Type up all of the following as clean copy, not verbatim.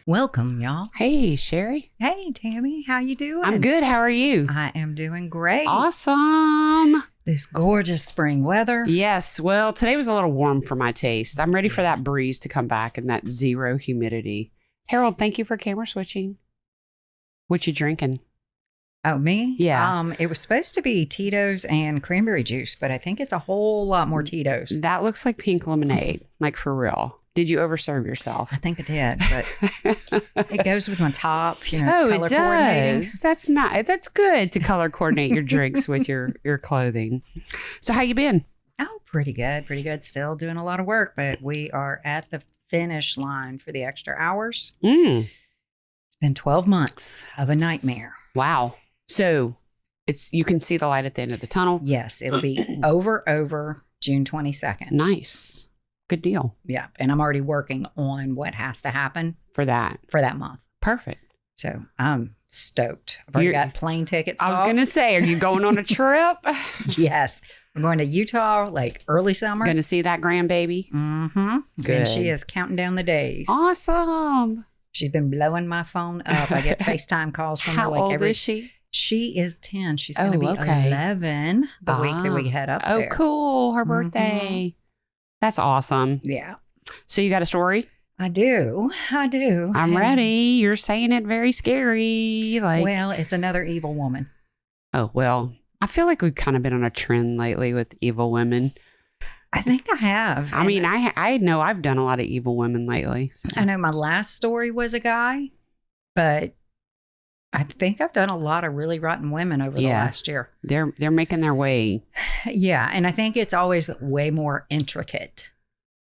Welcome, y'all. Hey, Sherry. Hey, Tammy. How you doing? I'm good. How are you? I am doing great. Awesome. This gorgeous spring weather. Yes. Well, today was a little warm for my taste. I'm ready for that breeze to come back and that zero humidity. Harold, thank you for camera switching. What you drinking? Oh, me? Yeah. It was supposed to be Tito's and cranberry juice, but I think it's a whole lot more Tito's. That looks like pink lemonade, like for real. Did you overserve yourself? I think I did, but it goes with my top. You know, it's Oh, color it coordinating. does. That's good to color coordinate your drinks with your clothing. So how you been? Oh, pretty good. Pretty good. Still doing a lot of work, but we are at the finish line for the extra hours. It's been 12 months of a nightmare. Wow. So you can see the light at the end of the tunnel. Yes, it'll be over June 22nd. Nice. Good deal. Yeah. And I'm already working on what has to happen For that month. Perfect. So I'm stoked. I've already got plane tickets. I was going to say, are you going on a trip? Yes. We're going to Utah, like early summer. Going to see that grandbaby? Mm-hmm. Good. And she is counting down the days. Awesome. She's been blowing my phone up. I get FaceTime calls from her. How old is she? She is 10. She's going to be 11 the week that we head up there. Oh, cool. Her birthday. That's awesome. Yeah. So you got a story? I do. I'm ready. You're saying it very scary. Well, it's another evil woman. Oh, well, I feel like we've kind of been on a trend lately with evil women. I think I have. I mean, I know I've done a lot of evil women lately. So. I know my last story was a guy, but I think I've done a lot of really rotten women over the last year. They're making their way. Yeah. And I think it's always way more intricate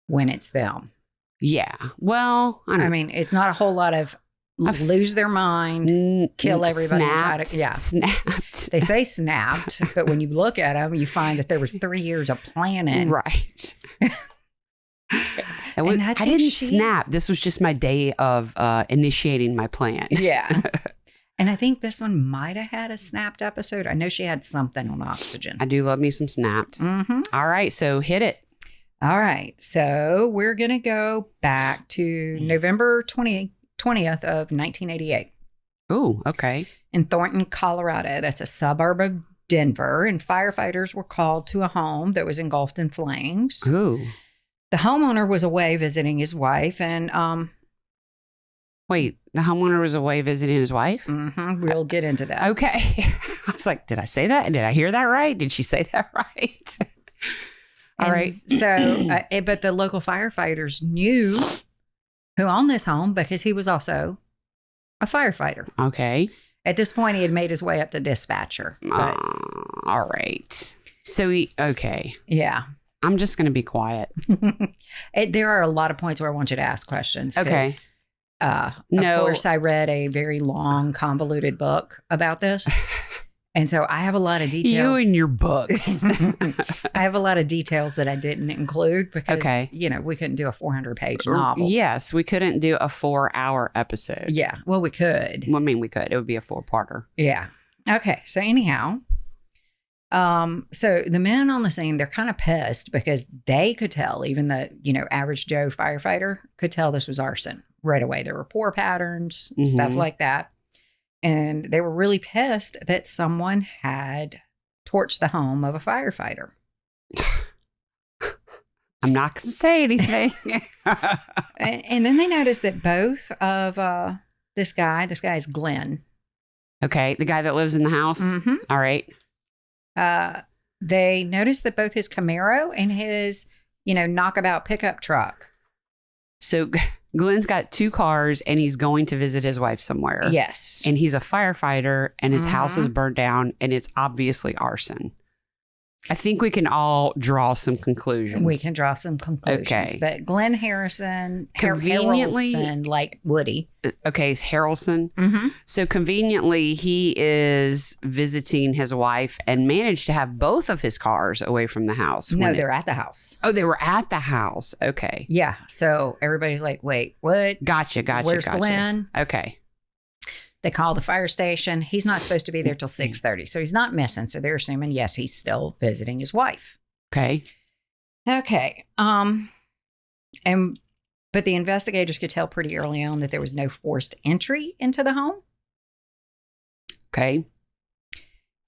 when it's them. Yeah. Well, I mean, it's not a whole lot of lose their mind, kill everybody. Snapped. They say snapped, but when you look at them, you find that there was 3 years of planning. Right. I didn't snap. This was just my day of initiating my plan. Yeah. And I think this one might have had a snapped episode. I know she had something on Oxygen. I do love me some snapped. Mm-hmm. All right. So hit it. All right. So we're going to go back to November 20th of 1988. Oh, okay. In Thornton, Colorado. That's a suburb of Denver. And firefighters were called to a home that was engulfed in flames. Ooh. The homeowner was away visiting his wife. And wait, the homeowner was away visiting his wife? Mm-hmm, we'll get into that. Okay. I was like, did I say that? Did I hear that right? Did she say that right? All right. So, but the local firefighters knew who owned this home because he was also a firefighter. Okay. At this point, he had made his way up to dispatcher. All right. So okay. Yeah. I'm just going to be quiet. There are a lot of points where I want you to ask questions. Okay. Of course, I read a very long, convoluted book about this. And so I have a lot of details. You and your books. I have a lot of details that I didn't include because, we couldn't do a 400-page novel. Yes, we couldn't do a 4-hour episode. Yeah, well, we could. Well, I mean, we could. It would be a 4-parter. Yeah. Okay, so anyhow, so the men on the scene, they're kind of pissed because they could tell, even the, average Joe firefighter could tell this was arson right away. There were pour patterns, stuff like that. And they were really pissed that someone had torched the home of a firefighter. I'm not going to say anything. And then they noticed that both of this guy is Glenn. Okay. The guy that lives in the house. Mm-hmm. All right. They noticed that both his Camaro and his, knockabout pickup truck. So Glenn's got 2 cars and he's going to visit his wife somewhere. Yes. And he's a firefighter and his house is burned down and it's obviously arson. I think we can all draw some conclusions. We can draw some conclusions. Okay. But Glenn Harrison, conveniently, Harrelson, like Woody. Okay, Harrelson. Mm-hmm. So conveniently, he is visiting his wife and managed to have both of his cars away from the house. No, they're at the house. Oh, they were at the house. Okay. Yeah. So everybody's like, wait, what? Gotcha. Where's Glenn? Okay. They call the fire station. He's not supposed to be there till 6:30. So he's not missing. So they're assuming, yes, he's still visiting his wife. Okay. Okay. And But the investigators could tell pretty early on that there was no forced entry into the home. Okay.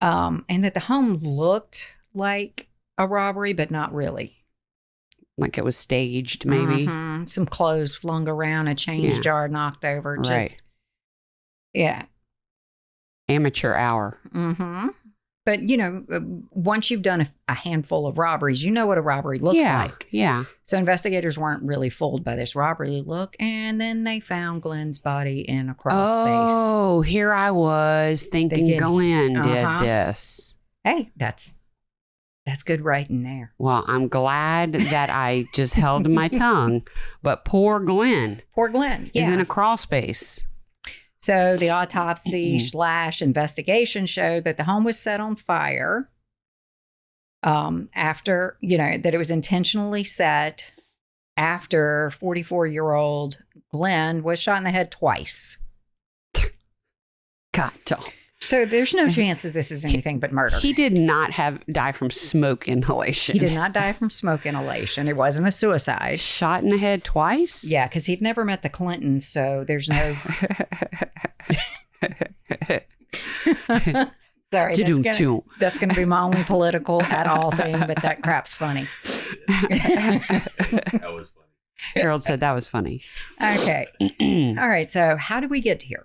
And that the home looked like a robbery, but not really. Like it was staged, maybe. Mm-hmm. Some clothes flung around, a change jar knocked over. Just, yeah. Amateur hour. Mm-hmm. But, once you've done a handful of robberies, you know what a robbery looks like. Yeah. So investigators weren't really fooled by this robbery look. And then they found Glenn's body in a crawl space. Oh, here I was thinking Glenn did this. Hey, that's good writing there. Well, I'm glad that I just held my tongue. But poor Glenn. Is in a crawl space. So the autopsy / investigation showed that the home was set on fire after, that it was intentionally set after 44-year-old Glenn was shot in the head twice. God. So there's no chance that this is anything but murder. He did not die from smoke inhalation. He did not die from smoke inhalation. It wasn't a suicide. Shot in the head twice? Yeah, because he'd never met the Clintons, so there's no... Sorry, that's going to be my only political at all thing, but that crap's funny. That was funny. Harold said that was funny. Okay. All right, so how did we get here?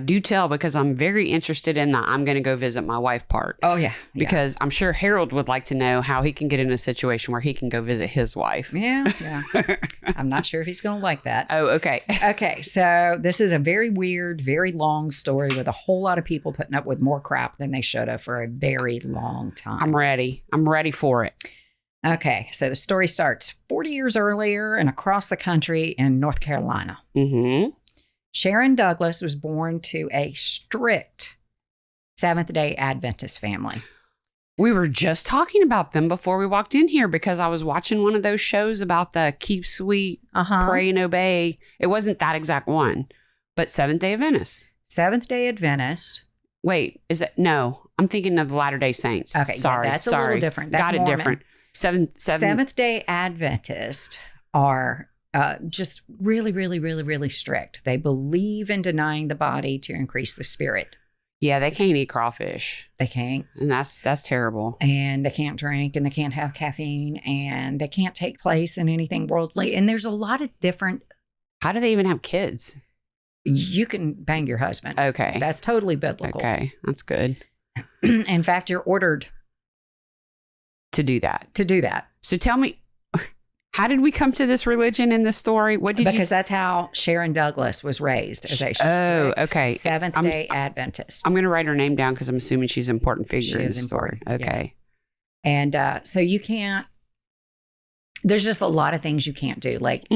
Do tell, because I'm very interested in the I'm going to go visit my wife part. Oh, yeah. Because I'm sure Harold would like to know how he can get in a situation where he can go visit his wife. Yeah. I'm not sure if he's going to like that. Oh, okay. Okay, so this is a very weird, very long story with a whole lot of people putting up with more crap than they should have for a very long time. I'm ready. I'm ready for it. Okay, so the story starts 40 years earlier and across the country in North Carolina. Mm-hmm. Sharon Douglas was born to a strict Seventh-day Adventist family. We were just talking about them before we walked in here because I was watching one of those shows about the keep sweet, pray and obey. It wasn't that exact one, but Seventh-day Adventist. Seventh-day Adventist. Wait, is it? No, I'm thinking of Latter-day Saints. Okay, sorry. That's a little different. That's Got it Mormon. different. Seventh-day Adventists are... just really, really, really, really strict. They believe in denying the body to increase the spirit. Yeah, they can't eat crawfish. They can't. And that's terrible. And they can't drink and they can't have caffeine and they can't take place in anything worldly. And there's a lot of different... How do they even have kids? You can bang your husband. Okay. That's totally biblical. Okay, that's good. In fact, you're ordered to do that. So tell me... How did we come to this religion in this story? Because that's how Sharon Douglas was raised as a Seventh-day Adventist. I'm going to write her name down because I'm assuming she's an important figure in the story. Okay. Yeah. And so you can't, there's just a lot of things you can't do. Like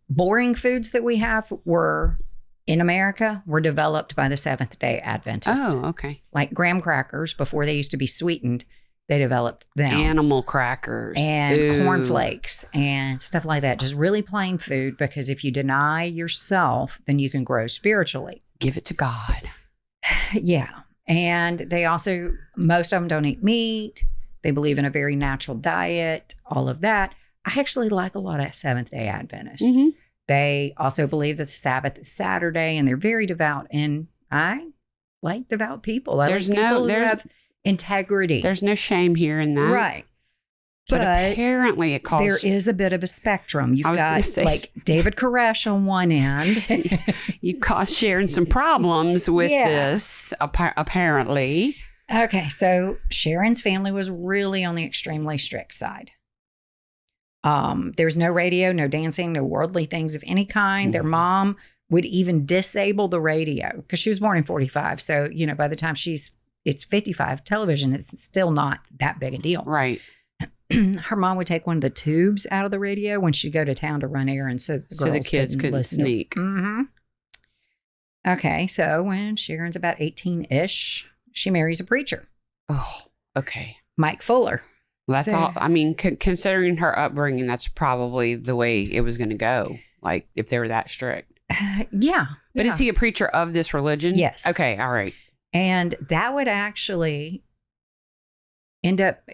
boring foods that we have were in America were developed by the Seventh-day Adventist. Oh, okay. Like graham crackers, before they used to be sweetened, they developed them. Animal crackers. And cornflakes and stuff like that. Just really plain food, because if you deny yourself, then you can grow spiritually. Give it to God. Yeah. And they also, most of them don't eat meat. They believe in a very natural diet, all of that. I actually like a lot of Seventh-day Adventists. Mm-hmm. They also believe that the Sabbath is Saturday, and they're very devout. And I like devout people. There's integrity. There's no shame here in that. Right. But apparently it calls... There is a bit of a spectrum. You've got like David Koresh on one end. You caused Sharon some problems with this, apparently. Okay, so Sharon's family was really on the extremely strict side. There was no radio, no dancing, no worldly things of any kind. Their mom would even disable the radio because she was born in 45. So, by the time it's 55, television is still not that big a deal. Right. Her mom would take one of the tubes out of the radio when she'd go to town to run errands so the kids couldn't sneak. Mm-hmm. Okay, so when Sharon's about 18-ish, she marries a preacher. Oh, okay. Mike Fuller. Well, that's all. I mean, considering her upbringing, that's probably the way it was going to go. Like, if they were that strict. Yeah. But is he a preacher of this religion? Yes. Okay, all right. And that would actually end up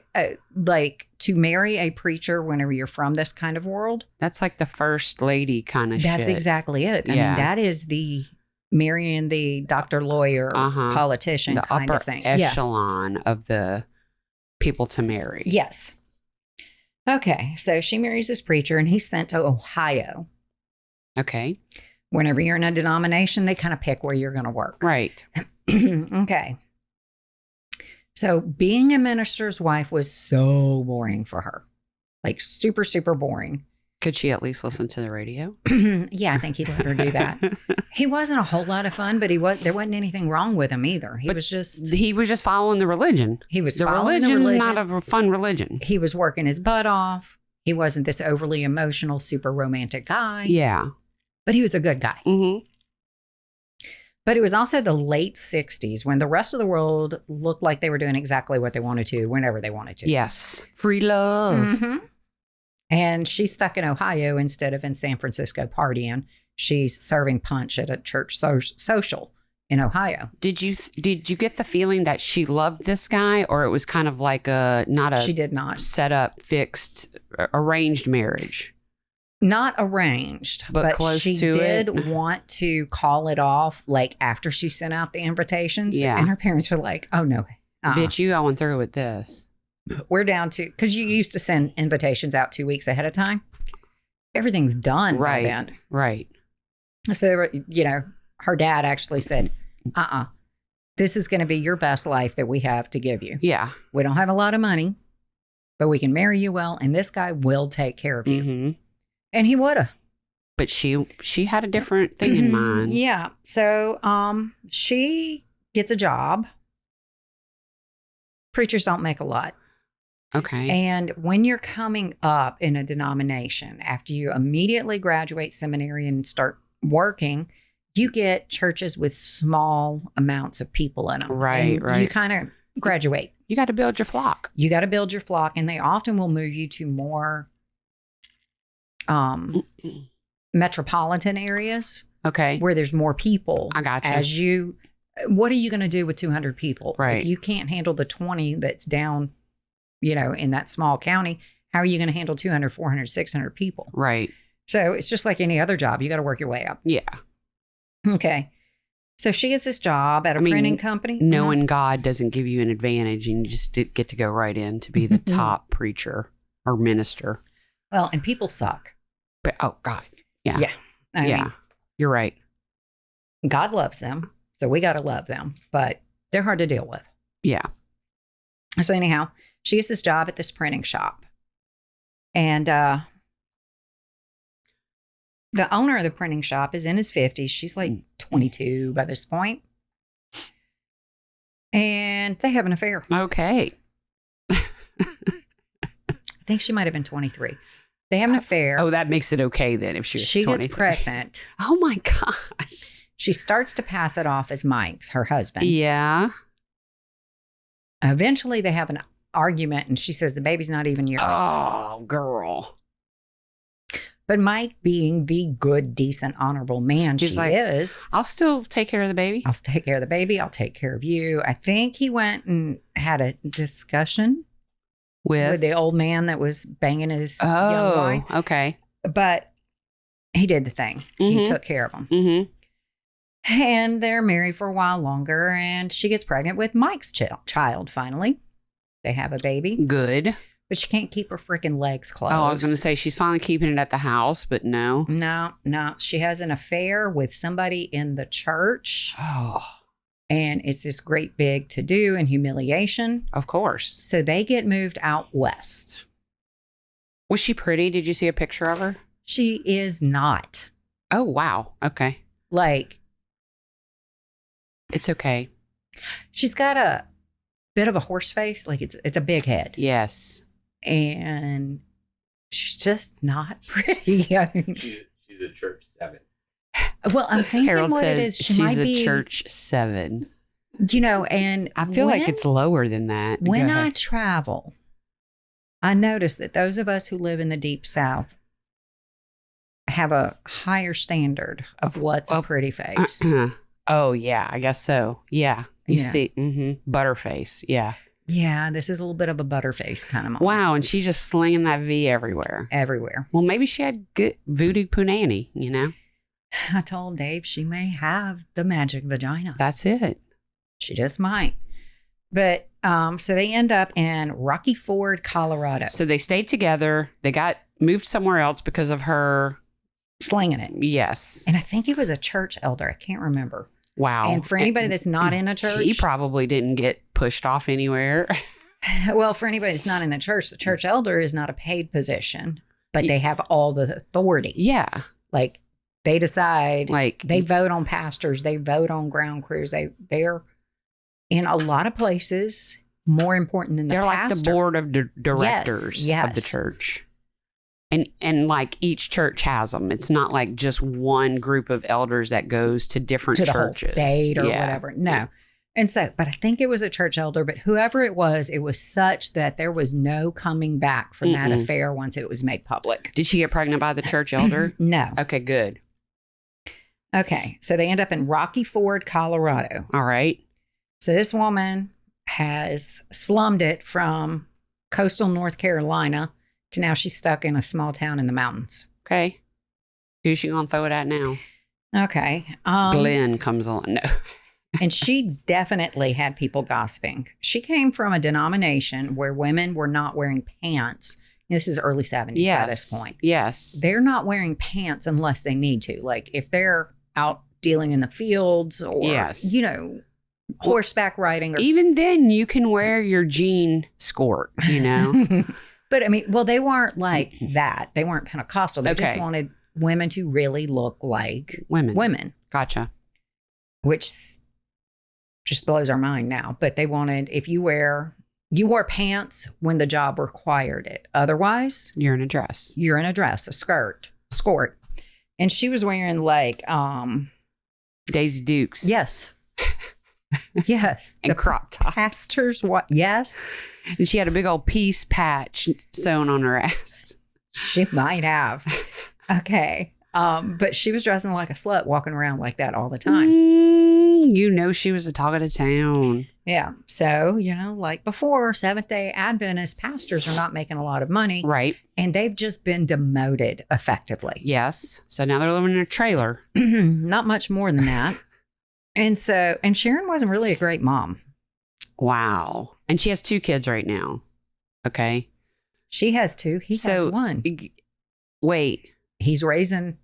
like to marry a preacher whenever you're from this kind of world. That's like the first lady kind of shit. That's exactly it. I mean, that is the marrying the doctor, lawyer, politician the kind upper of thing. echelon of the people to marry. Yes. Okay. So she marries this preacher and he's sent to Ohio. Okay. Whenever you're in a denomination, they kind of pick where you're going to work. Right. Okay. So being a minister's wife was so boring for her. Like super, super boring. Could she at least listen to the radio? Yeah, I think he let her do that. He wasn't a whole lot of fun, but there wasn't anything wrong with him either. He was just following the religion. Religion's not a fun religion. He was working his butt off. He wasn't this overly emotional, super romantic guy. Yeah. But he was a good guy. Mm-hmm. But it was also the late 60s when the rest of the world looked like they were doing exactly what they wanted to, whenever they wanted to. Yes. Free love. Mm-hmm. And she's stuck in Ohio instead of in San Francisco partying. She's serving punch at a church social in Ohio. Did you get the feeling that she loved this guy, or it was kind of like she did not set up, fixed, arranged marriage? Not arranged, but close she to did it. Want to call it off like after she sent out the invitations. Yeah. And her parents were like, oh, no. Bitch, you going through with this. We're down to, because you used to send invitations out 2 weeks ahead of time. Everything's done by then. Right. So, her dad actually said, this is going to be your best life that we have to give you. Yeah. We don't have a lot of money, but we can marry you well, and this guy will take care of you. Mm-hmm. And he would have. But she had a different thing in mind. Yeah. So she gets a job. Preachers don't make a lot. Okay. And when you're coming up in a denomination, after you immediately graduate seminary and start working, you get churches with small amounts of people in them. Right, right. You kind of graduate. You got to build your flock. You got to build your flock. And they often will move you to more metropolitan areas. Okay. Where there's more people. I got you. What are you going to do with 200 people? Right. If you can't handle the 20 that's down, in that small county, how are you going to handle 200, 400, 600 people? Right. So it's just like any other job. You got to work your way up. Yeah. Okay. So she gets this job at a printing company. Knowing God doesn't give you an advantage, and you just get to go right in to be the top preacher or minister. Well, and people suck. But, oh, God. Yeah. Yeah. I mean, you're right. God loves them. So we got to love them. But they're hard to deal with. Yeah. So anyhow, she gets this job at this printing shop. And the owner of the printing shop is in his 50s. She's like 22 by this point. And they have an affair. Okay. I think she might have been 23. They have an affair. Oh, that makes it okay then if she was 23. She gets pregnant. Oh, my gosh. She starts to pass it off as Mike's, her husband. Yeah. Eventually, they have an argument, and she says the baby's not even yours. Oh, girl. But Mike, being the good, decent, honorable man she is, I'll still take care of the baby. I'll take care of the baby. I'll take care of you. I think he went and had a discussion with the old man that was banging his young boy. Okay. But he did the thing. Mm-hmm. He took care of him. Mm-hmm. And they're married for a while longer, and she gets pregnant with Mike's child finally. They have a baby. Good. But she can't keep her freaking legs closed. Oh, I was going to say she's finally keeping it at the house, but no. No. She has an affair with somebody in the church. Oh. And it's this great big to-do and humiliation. Of course. So they get moved out west. Was she pretty? Did you see a picture of her? She is not. Oh, wow. Okay. It's okay. She's got a bit of a horse face. Like it's a big head. Yes. And she's just not pretty. I mean, she's a church 7. Well, I'm thinking Harold what says it is. She she's might a be, church 7. And I feel like it's lower than that. When I travel, I notice that those of us who live in the deep South have a higher standard of what's a pretty face. Oh, yeah, I guess so. Yeah. You see, Butterface. Yeah. Yeah, this is a little bit of a butterface kind of mom. Wow, and she's just slinging that V everywhere. Everywhere. Well, maybe she had good voodoo punani, you know? I told Dave she may have the magic vagina. That's it. She just might. But so they end up in Rocky Ford, Colorado. So they stayed together. They got moved somewhere else because of her slinging it. Yes. And I think it was a church elder. I can't remember. Wow. And for anybody that's not in a church. He probably didn't get pushed off anywhere. Well, for anybody that's not in the church elder is not a paid position, but they have all the authority. Yeah. Like they decide, like they vote on pastors, they vote on ground crews. They're in a lot of places more important than the pastor. They're like the board of directors of the church. And like each church has them. It's not like just one group of elders that goes to different churches. To the whole state or whatever. No. And so, but I think it was a church elder, but whoever it was such that there was no coming back from that affair once it was made public. Did she get pregnant by the church elder? No. Okay, good. Okay. So they end up in Rocky Ford, Colorado. All right. So this woman has slummed it from coastal North Carolina to now she's stuck in a small town in the mountains. Okay. Who's she going to throw it at now? Okay. Glenn comes along. No. And she definitely had people gossiping. She came from a denomination where women were not wearing pants. This is early 70s by this point. Yes. They're not wearing pants unless they need to. Like if they're out dealing in the fields or, you know, horseback riding. Or, even then you can wear your jean skirt, you know. But I mean, well, they weren't like that. They weren't Pentecostal. They just wanted women to really look like women. Gotcha. Which just blows our mind now. But they wanted, if you wore pants when the job required it. Otherwise, you're in a dress. You're in a dress, a skirt. And she was wearing like Daisy Dukes. Yes. Yes. And crop tops. Pastors, what? Yes. And she had a big old peace patch sewn on her ass. She might have. Okay. But she was dressing like a slut, walking around like that all the time. You know she was the talk of the town. Yeah. So, you know, like before, Seventh-day Adventist pastors are not making a lot of money. Right. And they've just been demoted effectively. Yes. So now they're living in a trailer. Not much more than that. And Sharon wasn't really a great mom. Wow. And she has 2 kids right now. Okay. She has 2. He has 1. Wait. He's raising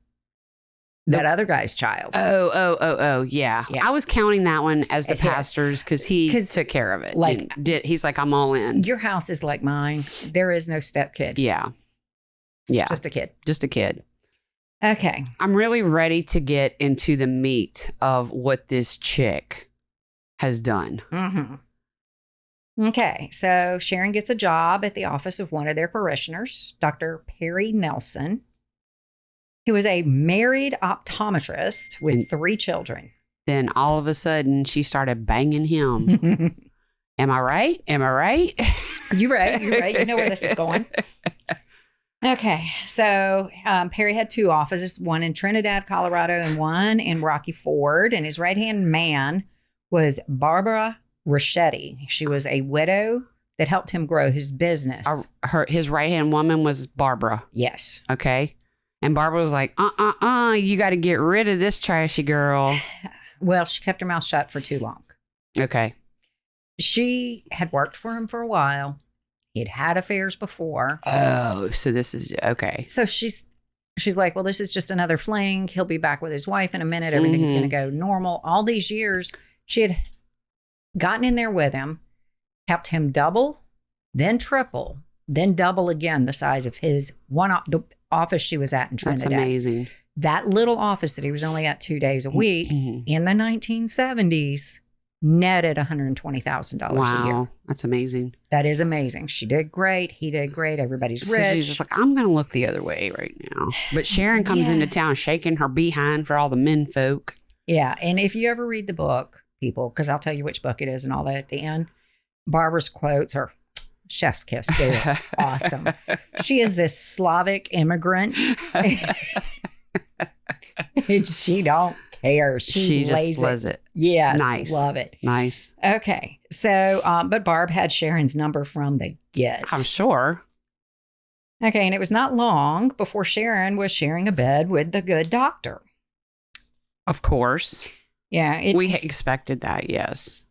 that other guy's child. Oh, yeah. I was counting that one as the pastor's because he took care of it. Like, he's like, I'm all in. Your house is like mine. There is no step kid. Yeah. Yeah. It's just a kid. Just a kid. Okay. I'm really ready to get into the meat of what this chick has done. Mm-hmm. Okay. So Sharon gets a job at the office of one of their parishioners, Dr. Perry Nelson. He was a married optometrist with 3 children. Then all of a sudden she started banging him. Am I right? You're right. You know where this is going. Okay. So Perry had 2 offices, one in Trinidad, Colorado, and one in Rocky Ford. And his right-hand man was Barbara Ricchetti. She was a widow that helped him grow his business. His right-hand woman was Barbara. Yes. Okay. And Barbara was like, you got to get rid of this trashy girl. Well, she kept her mouth shut for too long. Okay. She had worked for him for a while. He'd had affairs before. Oh, so this is, okay. So she's like, well, this is just another fling. He'll be back with his wife in a minute. Everything's going to go normal. All these years, she had gotten in there with him, helped him double, then triple, then double again the size of the office she was at in Trinidad. That's amazing. That little office that he was only at 2 days a week in the 1970s netted $120,000 a year. That's amazing. That is amazing. She did great. He did great. Everybody's rich. So she's just like, I'm going to look the other way right now. But Sharon comes into town shaking her behind for all the men folk. Yeah. And if you ever read the book, people, because I'll tell you which book it is and all that at the end, Barbara's quotes are chef's kiss. They're awesome. She is this Slavic immigrant. And she don't care. She just loves it. Yes. Nice. Love it. Nice. Okay. So, but Barb had Sharon's number from the get. I'm sure. Okay, and it was not long before Sharon was sharing a bed with the good doctor. Of course. Yeah. We expected that, yes.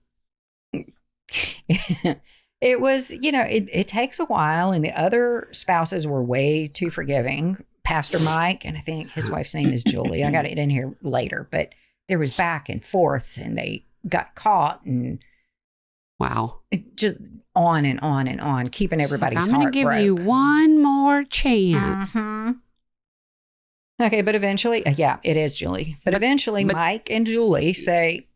It was, it takes a while, and the other spouses were way too forgiving. Pastor Mike, and I think his wife's name is Julie. I got it in here later, but there was back and forths, and they got caught, and wow, just on and on and on, keeping everybody's heart broke. I'm going to give you one more chance. Mm-hmm. Okay, but eventually, yeah, it is Julie. But eventually, Mike and Julie say,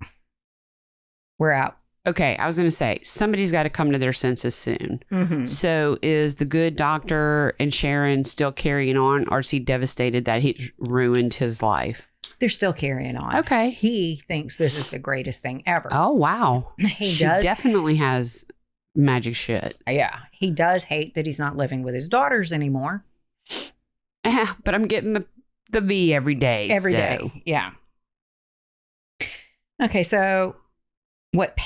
we're out. Okay, I was going to say, somebody's got to come to their senses soon. Mm-hmm. So is the good doctor and Sharon still carrying on, or is he devastated that he ruined his life? They're still carrying on. Okay. He thinks this is the greatest thing ever. Oh, wow. She definitely has magic shit. Yeah. He does hate that he's not living with his daughters anymore. But I'm getting the V every day. Every day. Yeah. Okay, so what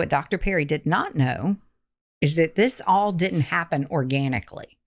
Dr. Perry did not know is that this all didn't happen organically.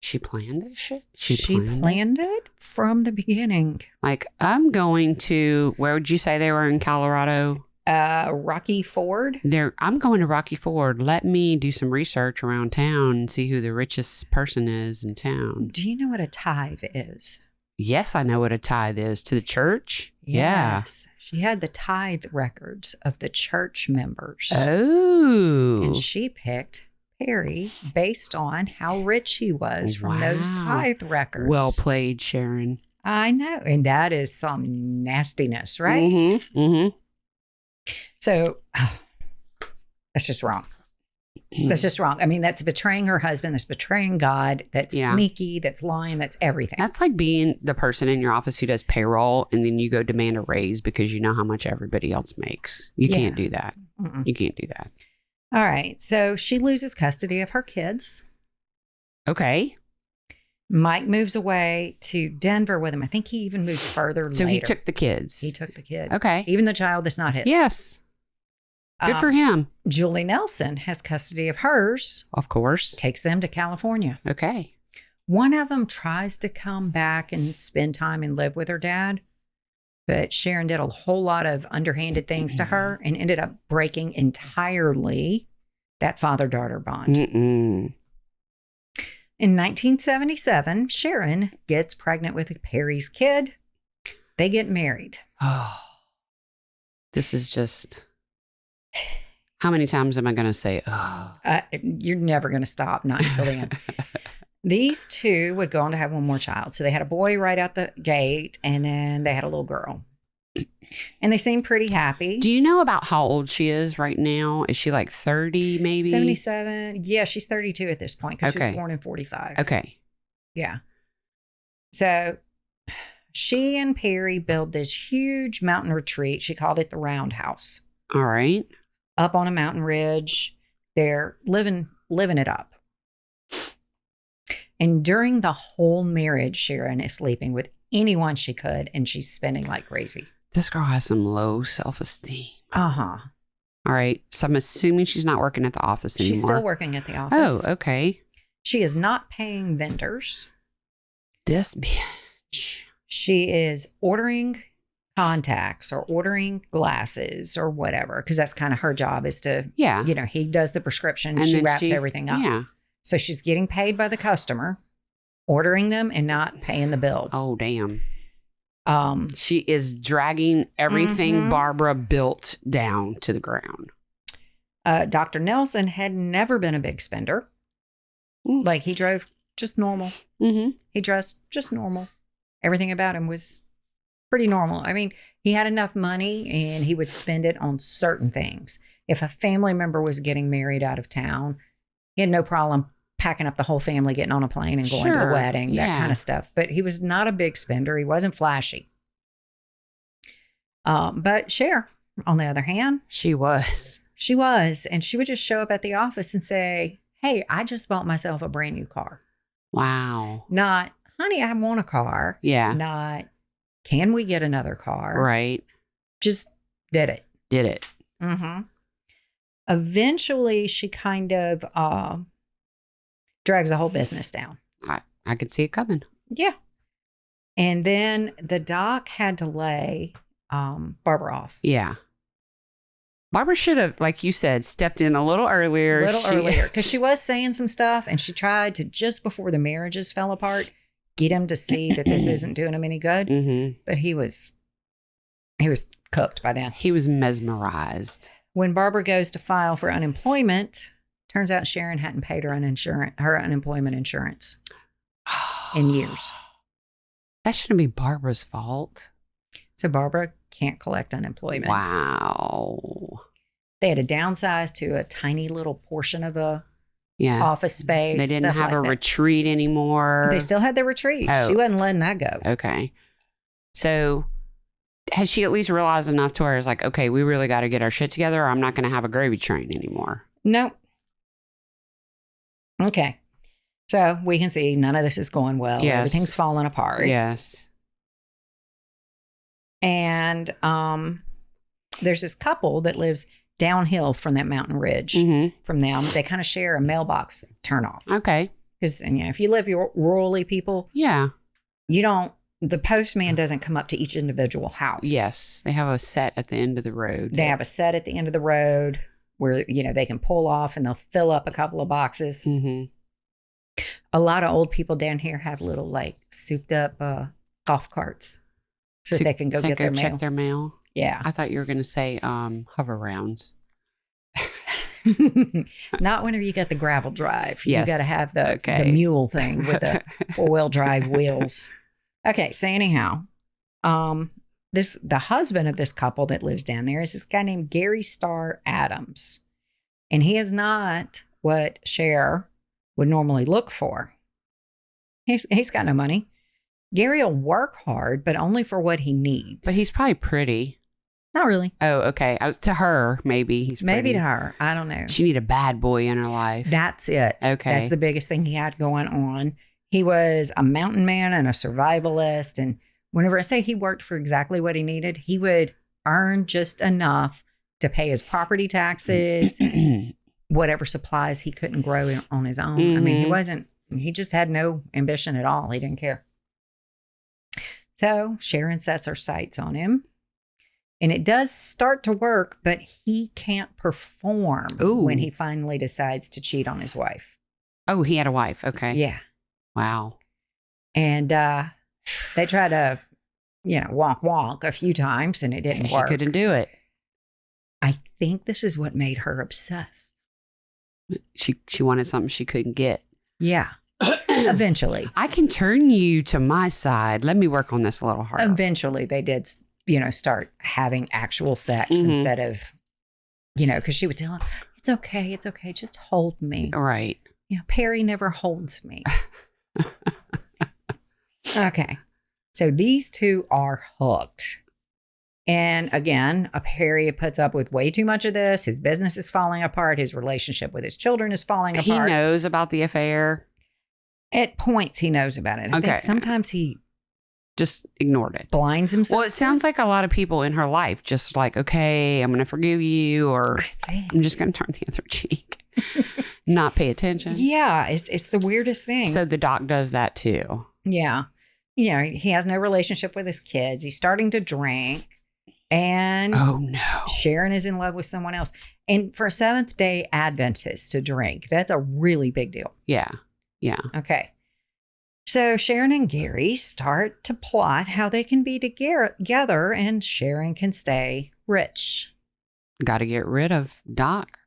She planned this shit? She planned it from the beginning. Like, I'm going to, where would you say they were in Colorado? Rocky Ford. I'm going to Rocky Ford. Let me do some research around town and see who the richest person is in town. Do you know what a tithe is? Yes, I know what a tithe is. To the church? Yes. She had the tithe records of the church members. Oh. And she picked Perry based on how rich he was from those tithe records. Well played, Sharon. I know. And that is some nastiness, right? Mm-hmm. Mm-hmm. So that's just wrong. That's just wrong. I mean, that's betraying her husband. That's betraying God. That's sneaky. That's lying. That's everything. That's like being the person in your office who does payroll and then you go demand a raise because you know how much everybody else makes. You can't do that. Mm-mm. You can't do that. All right. So she loses custody of her kids. Okay. Mike moves away to Denver with him. I think he even moved further later. So he took the kids. He took the kids. Okay. Even the child that's not his. Yes. Good for him. Julie Nelson has custody of hers. Of course. Takes them to California. Okay. One of them tries to come back and spend time and live with her dad. But Sharon did a whole lot of underhanded things to her and ended up breaking entirely that father-daughter bond. Mm-mm. In 1977, Sharon gets pregnant with Perry's kid. They get married. Oh, this is just... How many times am I going to say, oh? You're never going to stop, not until the end. These two would go on to have one more child. So they had a boy right out the gate, and then they had a little girl. And they seemed pretty happy. Do you know about how old she is right now? Is she like 30 maybe? 77. Yeah, she's 32 at this point because she was born in 45. Okay. Yeah. So she and Perry built this huge mountain retreat. She called it the Roundhouse. All right. Up on a mountain ridge. They're living it up. And during the whole marriage, Sharon is sleeping with anyone she could, and she's spending like crazy. This girl has some low self-esteem. Uh-huh. All right. So I'm assuming she's not working at the office anymore. She's still working at the office. Oh, okay. She is not paying vendors. This bitch. She is ordering contacts or ordering glasses or whatever, because that's kind of her job is to, he does the prescription. And she wraps everything up. Yeah. So she's getting paid by the customer, ordering them and not paying the bill. Oh, damn. She is dragging everything Barbara built down to the ground. Dr. Nelson had never been a big spender. Like he drove just normal. Mm-hmm. He dressed just normal. Everything about him was pretty normal. I mean, he had enough money and he would spend it on certain things. If a family member was getting married out of town, he had no problem packing up the whole family, getting on a plane and going to the wedding, that kind of stuff. But he was not a big spender. He wasn't flashy. But Cher, on the other hand, she was. And she would just show up at the office and say, hey, I just bought myself a brand new car. Wow. Not, honey, I want a car. Yeah. Not, can we get another car? Right. Just did it. Did it. Mm-hmm. Eventually, she kind of drags the whole business down. I could see it coming. Yeah. And then the doc had to lay Barbara off. Yeah. Barbara should have, like you said, stepped in a little earlier. Because she was saying some stuff, and she tried to, just before the marriages fell apart, get him to see that this isn't doing him any good. Mm-hmm. But he was cooked by then. He was mesmerized. When Barbara goes to file for unemployment, turns out Sharon hadn't paid her unemployment insurance in years. That shouldn't be Barbara's fault. So Barbara can't collect unemployment. Wow. They had to downsize to a tiny little portion of a office space. They didn't have a retreat anymore. They still had their retreat. Oh. She wasn't letting that go. Okay. So has she at least realized enough to where it's like, okay, we really got to get our shit together, or I'm not going to have a gravy train anymore? Nope. Okay. So we can see none of this is going well. Yes. Everything's falling apart. Yes. And there's this couple that lives downhill from that mountain ridge from them. They kind of share a mailbox turnoff. Okay. Because if you live rurally, people, the postman doesn't come up to each individual house. Yes. They have a set at the end of the road. They have a set at the end of the road where, they can pull off and they'll fill up a couple of boxes. Mm-hmm. A lot of old people down here have little souped up golf carts so they can go get their mail. Check their mail. Yeah. I thought you were going to say hover rounds. Not whenever you got the gravel drive. Yes. You got to have the mule thing with the 4-wheel drive wheels. Okay. So anyhow, the husband of this couple that lives down there is this guy named Gary Starr Adams. And he is not what Cher would normally look for. He's got no money. Gary will work hard, but only for what he needs. But he's probably pretty. Not really. Oh, okay. To her, maybe he's pretty. Maybe to her. I don't know. She need a bad boy in her life. That's it. Okay. That's the biggest thing he had going on. He was a mountain man and a survivalist. And whenever I say he worked for exactly what he needed, he would earn just enough to pay his property taxes, whatever supplies he couldn't grow on his own. Mm-hmm. I mean, he just had no ambition at all. He didn't care. So Sharon sets her sights on him. And it does start to work, but he can't perform when he finally decides to cheat on his wife. Oh, he had a wife. Okay. Yeah. Wow. And they try to, walk a few times and it didn't work. He couldn't do it. I think this is what made her obsessed. She wanted something she couldn't get. Yeah. Eventually. I can turn you to my side. Let me work on this a little harder. Eventually they did, start having actual sex instead of, because she would tell him, it's okay. Just hold me. Right. Perry never holds me. Okay. So these two are hooked. And again, Perry puts up with way too much of this. His business is falling apart. His relationship with his children is falling apart. He knows about the affair. At points, he knows about it. I think sometimes he just ignored it. Blinds himself. Well, it sounds like a lot of people in her life just like, okay, I'm going to forgive you, or I'm just going to turn the other cheek. Not pay attention. Yeah, it's the weirdest thing. So the doc does that too. Yeah. He has no relationship with his kids. He's starting to drink. And oh no, Sharon is in love with someone else. And for a Seventh-day Adventist to drink, that's a really big deal. Yeah. Yeah. Okay. So Sharon and Gary start to plot how they can be together and Sharon can stay rich. Got to get rid of Doc.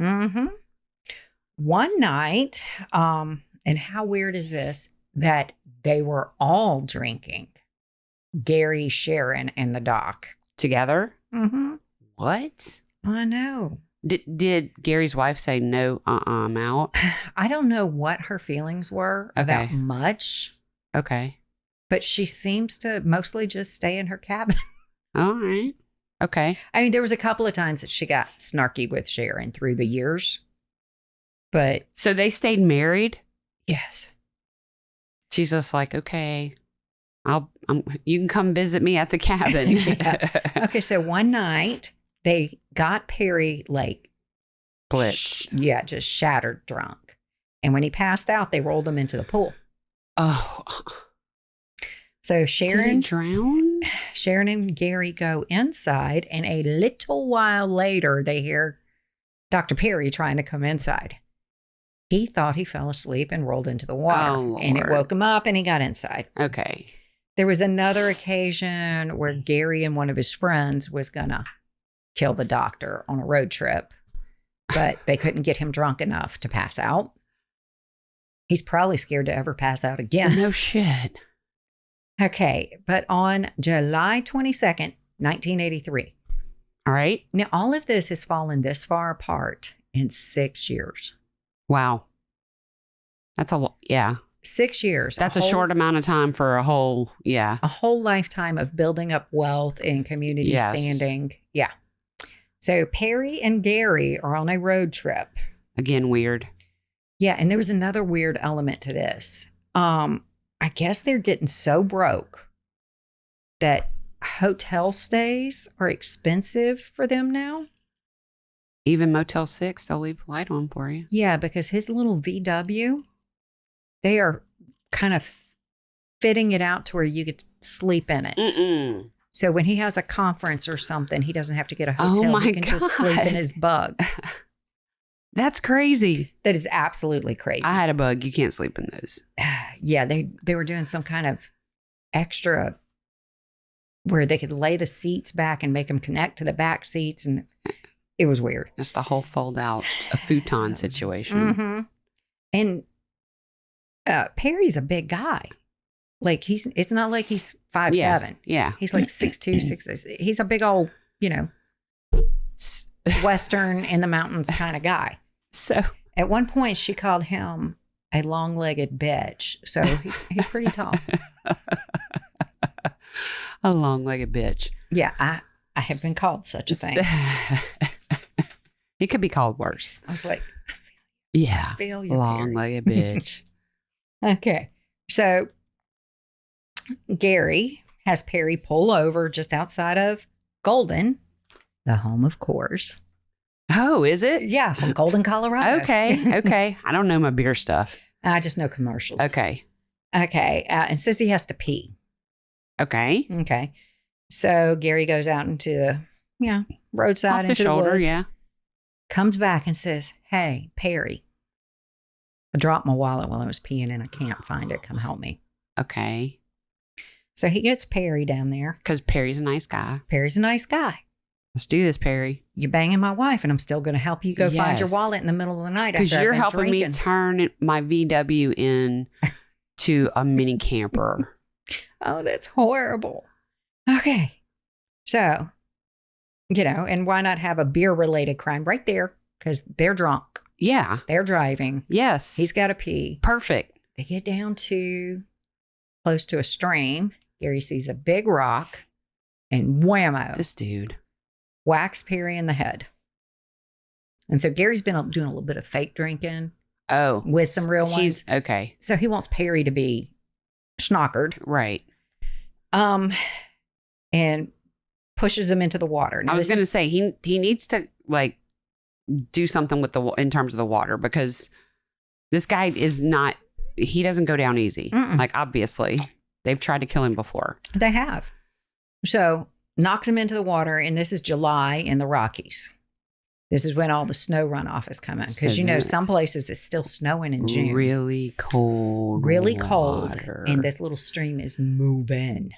Mm-hmm. One night, and how weird is this, that they were all drinking. Gary, Sharon, and the Doc. Together? Mm-hmm. What? I know. Did Gary's wife say no, I'm out? I don't know what her feelings were about much. Okay. But she seems to mostly just stay in her cabin. All right. Okay. I mean, there was a couple of times that she got snarky with Sharon through the years. But so they stayed married? Yes. She's just like, okay, you can come visit me at the cabin. Yeah. Okay, so one night they got Perry Splits. Yeah, just shattered drunk. And when he passed out, they rolled him into the pool. Oh. So Did he drown? Sharon and Gary go inside, and a little while later, they hear Dr. Perry trying to come inside. He thought he fell asleep and rolled into the water, and it woke him up, and he got inside. Okay. There was another occasion where Gary and one of his friends was going to kill the doctor on a road trip, but they couldn't get him drunk enough to pass out. He's probably scared to ever pass out again. No shit. Okay, but on July 22nd, 1983. All right. Now, all of this has fallen this far apart in 6 years. Wow. That's a lot. Yeah. 6 years. That's a short amount of time for a whole, a whole lifetime of building up wealth and community standing. Yeah. So Perry and Gary are on a road trip. Again, weird. Yeah. And there was another weird element to this. I guess they're getting so broke that hotel stays are expensive for them now. Even Motel 6, they'll leave the light on for you. Yeah, because his little VW, they are kind of fitting it out to where you could sleep in it. Mm-mm. So when he has a conference or something, he doesn't have to get a hotel. He can just sleep in his bug. That's crazy. That is absolutely crazy. I had a bug. You can't sleep in those. Yeah, they were doing some kind of extra where they could lay the seats back and make them connect to the back seats. And it was weird. Just a whole fold out, a futon situation. Mm-hmm. And Perry's a big guy. Like it's not like he's 5'7". Yeah. He's like 6'2", 6'3". He's a big old, Western in the mountains kind of guy. So at one point she called him a long-legged bitch. So he's pretty tall. A long-legged bitch. Yeah, I have been called such a thing. It could be called worse. I was like, I feel you, long-legged bitch. Okay. So Gary has Perry pull over just outside of Golden, the home of Coors. Oh, is it? Yeah, Golden, Colorado. Okay. I don't know my beer stuff. I just know commercials. Okay. And says he has to pee. Okay. So Gary goes out into, roadside. Off the shoulder, woods, comes back and says, "Hey, Perry, I dropped my wallet while I was peeing and I can't find it. Come help me." Okay. So he gets Perry down there. Because Perry's a nice guy. Perry's a nice guy. Let's do this, Perry. You're banging my wife, and I'm still going to help you go find your wallet in the middle of the night. Because you're helping me turn my VW in to a mini camper. Oh, that's horrible. Okay. So, and why not have a beer-related crime right there? Because they're drunk. Yeah. They're driving. Yes. He's got to pee. Perfect. They get down to close to a stream. Gary sees a big rock and whammo. This dude whacks Perry in the head. And so Gary's been doing a little bit of fake drinking. Oh. With some real ones. Okay. So he wants Perry to be schnockered. Right. And pushes him into the water. Now, I was going to say, he needs to, do something with in terms of the water, because this guy he doesn't go down easy. Mm-mm. Obviously. They've tried to kill him before. They have. So knocks him into the water, and this is July in the Rockies. This is when all the snow runoff is coming. Because, some places it's still snowing in June. Really cold. And this little stream is moving.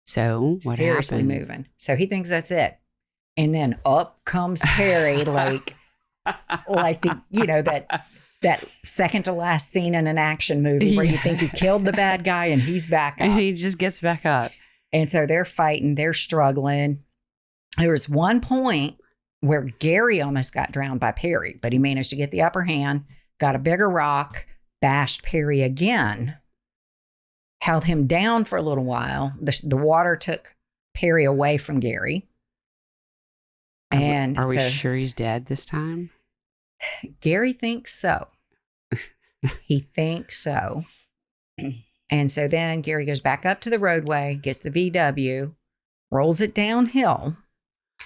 So what Seriously happened? Moving. So he thinks that's it. And then up comes Perry like that second to last scene in an action movie where you think you killed the bad guy and he's back up. And he just gets back up. And so they're fighting, they're struggling. There was one point where Gary almost got drowned by Perry, but he managed to get the upper hand, got a bigger rock, bashed Perry again, held him down for a little while. The water took Perry away from Gary. And are we sure he's dead this time? Gary thinks so. He thinks so. And so then Gary goes back up to the roadway, gets the VW, rolls it downhill.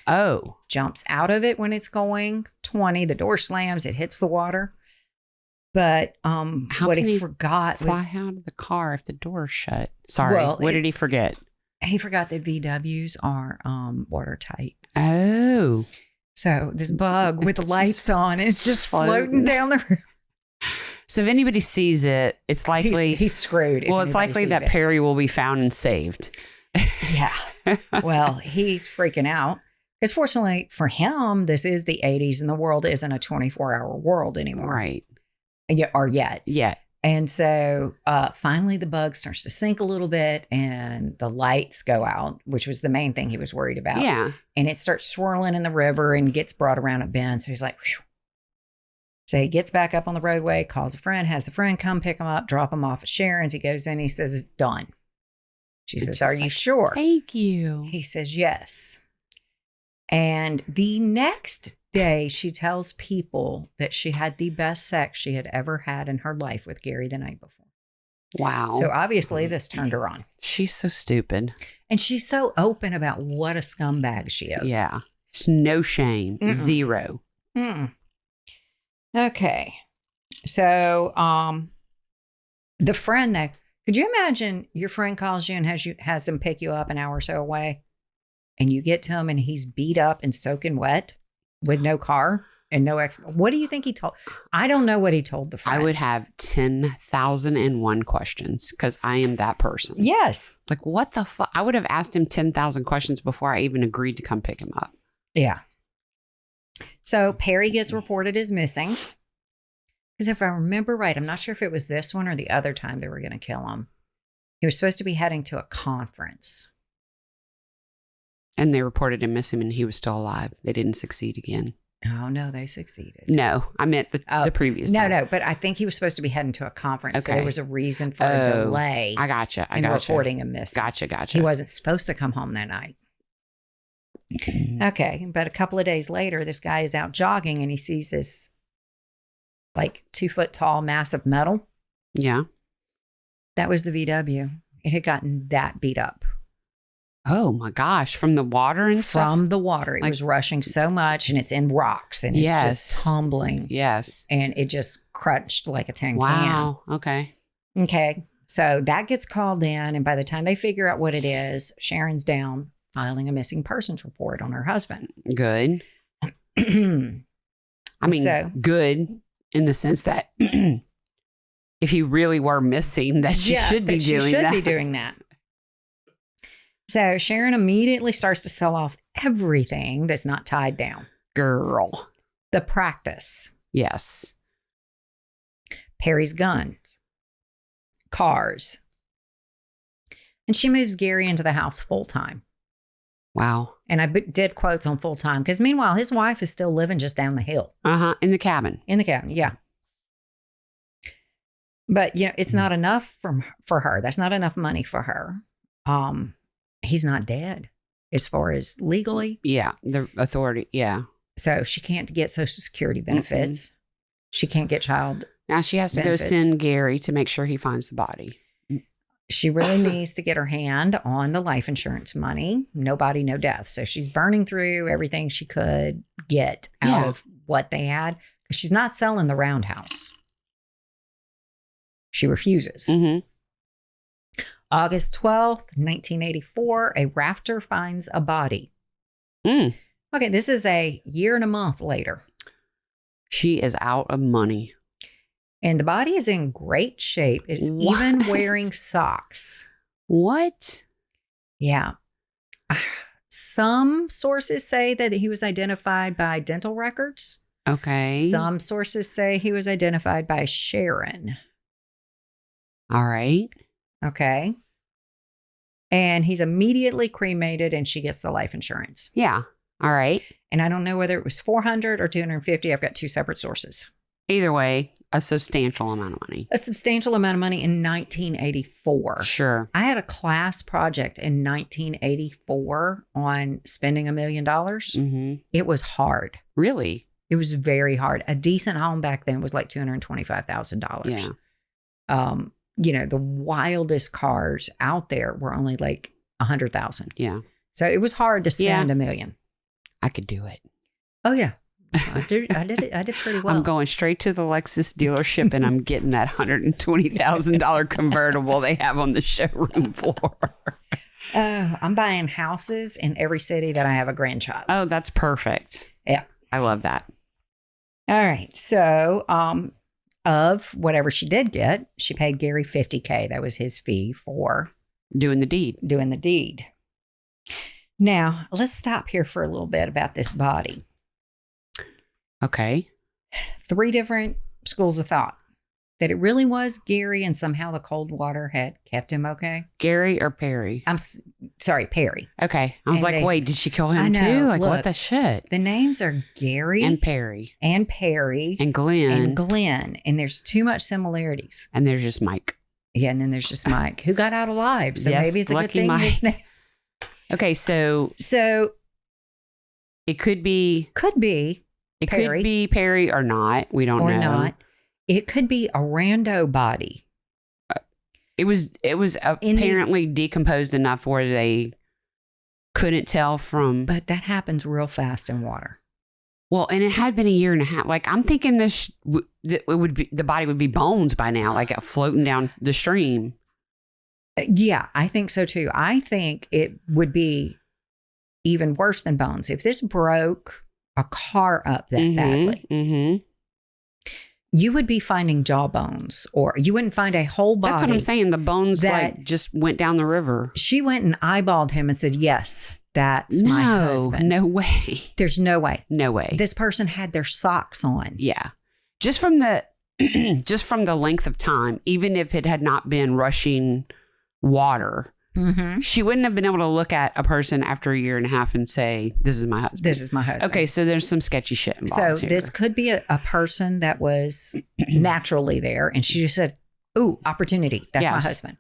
Oh. Jumps out of it when it's going 20. The door slams. It hits the water. But what he forgot was fly out of the car if the door's shut. Sorry. What did he forget? He forgot that VWs are watertight. Oh. So this bug with the lights on is just floating down the road. So if anybody sees it, it's likely he's screwed. Well, it's likely that Perry will be found and saved. Yeah. Well, he's freaking out because fortunately for him, this is the 80s and the world isn't a 24-hour world anymore. Right. Or yet. Yeah. And so finally the bug starts to sink a little bit and the lights go out, which was the main thing he was worried about. Yeah. And it starts swirling in the river and gets brought around a bend. So he's like, whew. So he gets back up on the roadway, calls a friend, has the friend come pick him up, drop him off at Sharon's. He goes in, he says, it's done. She says, are you sure? Thank you. He says, yes. And the next day, she tells people that she had the best sex she had ever had in her life with Gary the night before. Wow. So obviously this turned her on. She's so stupid. And she's so open about what a scumbag she is. Yeah. It's no shame. Mm-mm. Zero. Mm-mm. Okay. So the friend that, could you imagine your friend calls you and has him pick you up an hour or so away and you get to him and he's beat up and soaking wet with no car and no what do you think he told? I don't know what he told the friend. I would have 10,001 questions because I am that person. Yes. Like, what the fuck? I would have asked him 10,000 questions before I even agreed to come pick him up. Yeah. So Perry gets reported as missing. Because if I remember right, I'm not sure if it was this one or the other time they were going to kill him. He was supposed to be heading to a conference. And they reported him missing and he was still alive. They didn't succeed again. Oh, no, they succeeded. No, I meant the previous time. No, but I think he was supposed to be heading to a conference. Okay. So there was a reason for a delay. I gotcha. in reporting him missing. Gotcha. He wasn't supposed to come home that night. Okay, but a couple of days later, this guy is out jogging and he sees this like 2 foot tall mass of metal. Yeah. That was the VW. It had gotten that beat up. Oh my gosh. From the water and stuff? From the water. It was rushing so much and it's in rocks and it's just tumbling. Yes. And it just crunched like a tin can. Wow. Okay. Okay. So that gets called in. And by the time they figure out what it is, Sharon's down filing a missing persons report on her husband. Good. I mean, good in the sense that if he really were missing, that she should be doing that. She should be doing that. So Sharon immediately starts to sell off everything that's not tied down. Girl. The practice. Yes. Perry's guns. Cars. And she moves Gary into the house full time. Wow. And I did quotes on full time because meanwhile, his wife is still living just down the hill. In the cabin. In the cabin, yeah. But, you know, it's not enough for her. That's not enough money for her. He's not dead as far as legally. Yeah, the authority, yeah. So she can't get Social Security benefits. Mm-hmm. She can't get child Now she has to benefits. go send Gary to make sure he finds the body. She really needs to get her hand on the life insurance money. No body, no death. So she's burning through everything she could get out of what they had. Because she's not selling the roundhouse. She refuses. Mm-hmm. August 12th, 1984, a rafter finds a body. Mm. Okay, this is a year and a month later. She is out of money. And the body is in great shape. It's even wearing socks. What? Yeah. Some sources say that he was identified by dental records. Okay. Some sources say he was identified by Sharon. All right. Okay. And he's immediately cremated and she gets the life insurance. Yeah. All right. And I don't know whether it was 400 or 250. I've got two separate sources. Either way, a substantial amount of money. A substantial amount of money in 1984. Sure. I had a class project in 1984 on spending $1 million. Mm-hmm. It was hard. Really? It was very hard. A decent home back then was like $225,000. Yeah. You know, the wildest cars out there were only like $100,000. Yeah. So it was hard to spend $1 million. I could do it. Oh, yeah. I did it. I did pretty well. I'm going straight to the Lexus dealership and I'm getting that $120,000 convertible they have on the showroom floor. I'm buying houses in every city that I have a grandchild. Oh, that's perfect. Yeah. I love that. All right. So, of whatever she did get, she paid Gary $50K. That was his fee for doing the deed. Now, let's stop here for a little bit about this body. Okay. 3 different schools of thought. That it really was Gary and somehow the cold water had kept him okay. Gary or Perry? I'm sorry, Perry. Okay. I was wait, did she kill him too? Like, look, what the shit? The names are Gary and Perry. And Perry. And Glenn. And there's too much similarities. And there's just Mike. Yeah, and then there's just Mike, who got out alive. So yes, maybe it's a good thing Mike. his name. Okay, so it could be. It Perry. could be Perry or not. We don't know. Or not. It could be a rando body. It was apparently decomposed enough where they couldn't tell from. But that happens real fast in water. Well, and it had been a year and a half. Like, I'm thinking the body would be bones by now, like floating down the stream. Yeah, I think so too. I think it would be even worse than bones. If this broke a car up that badly, you would be finding jawbones, or you wouldn't find a whole body. That's what I'm saying. The bones just went down the river. She went and eyeballed him and said, yes, that's my husband. No way. There's no way. No way. This person had their socks on. Yeah. Just from the length of time, even if it had not been rushing water, she wouldn't have been able to look at a person after a year and a half and say, this is my husband. This is my husband. Okay, so there's some sketchy shit involved here. This could be a person that was naturally there, and she just said, ooh, opportunity. That's my husband.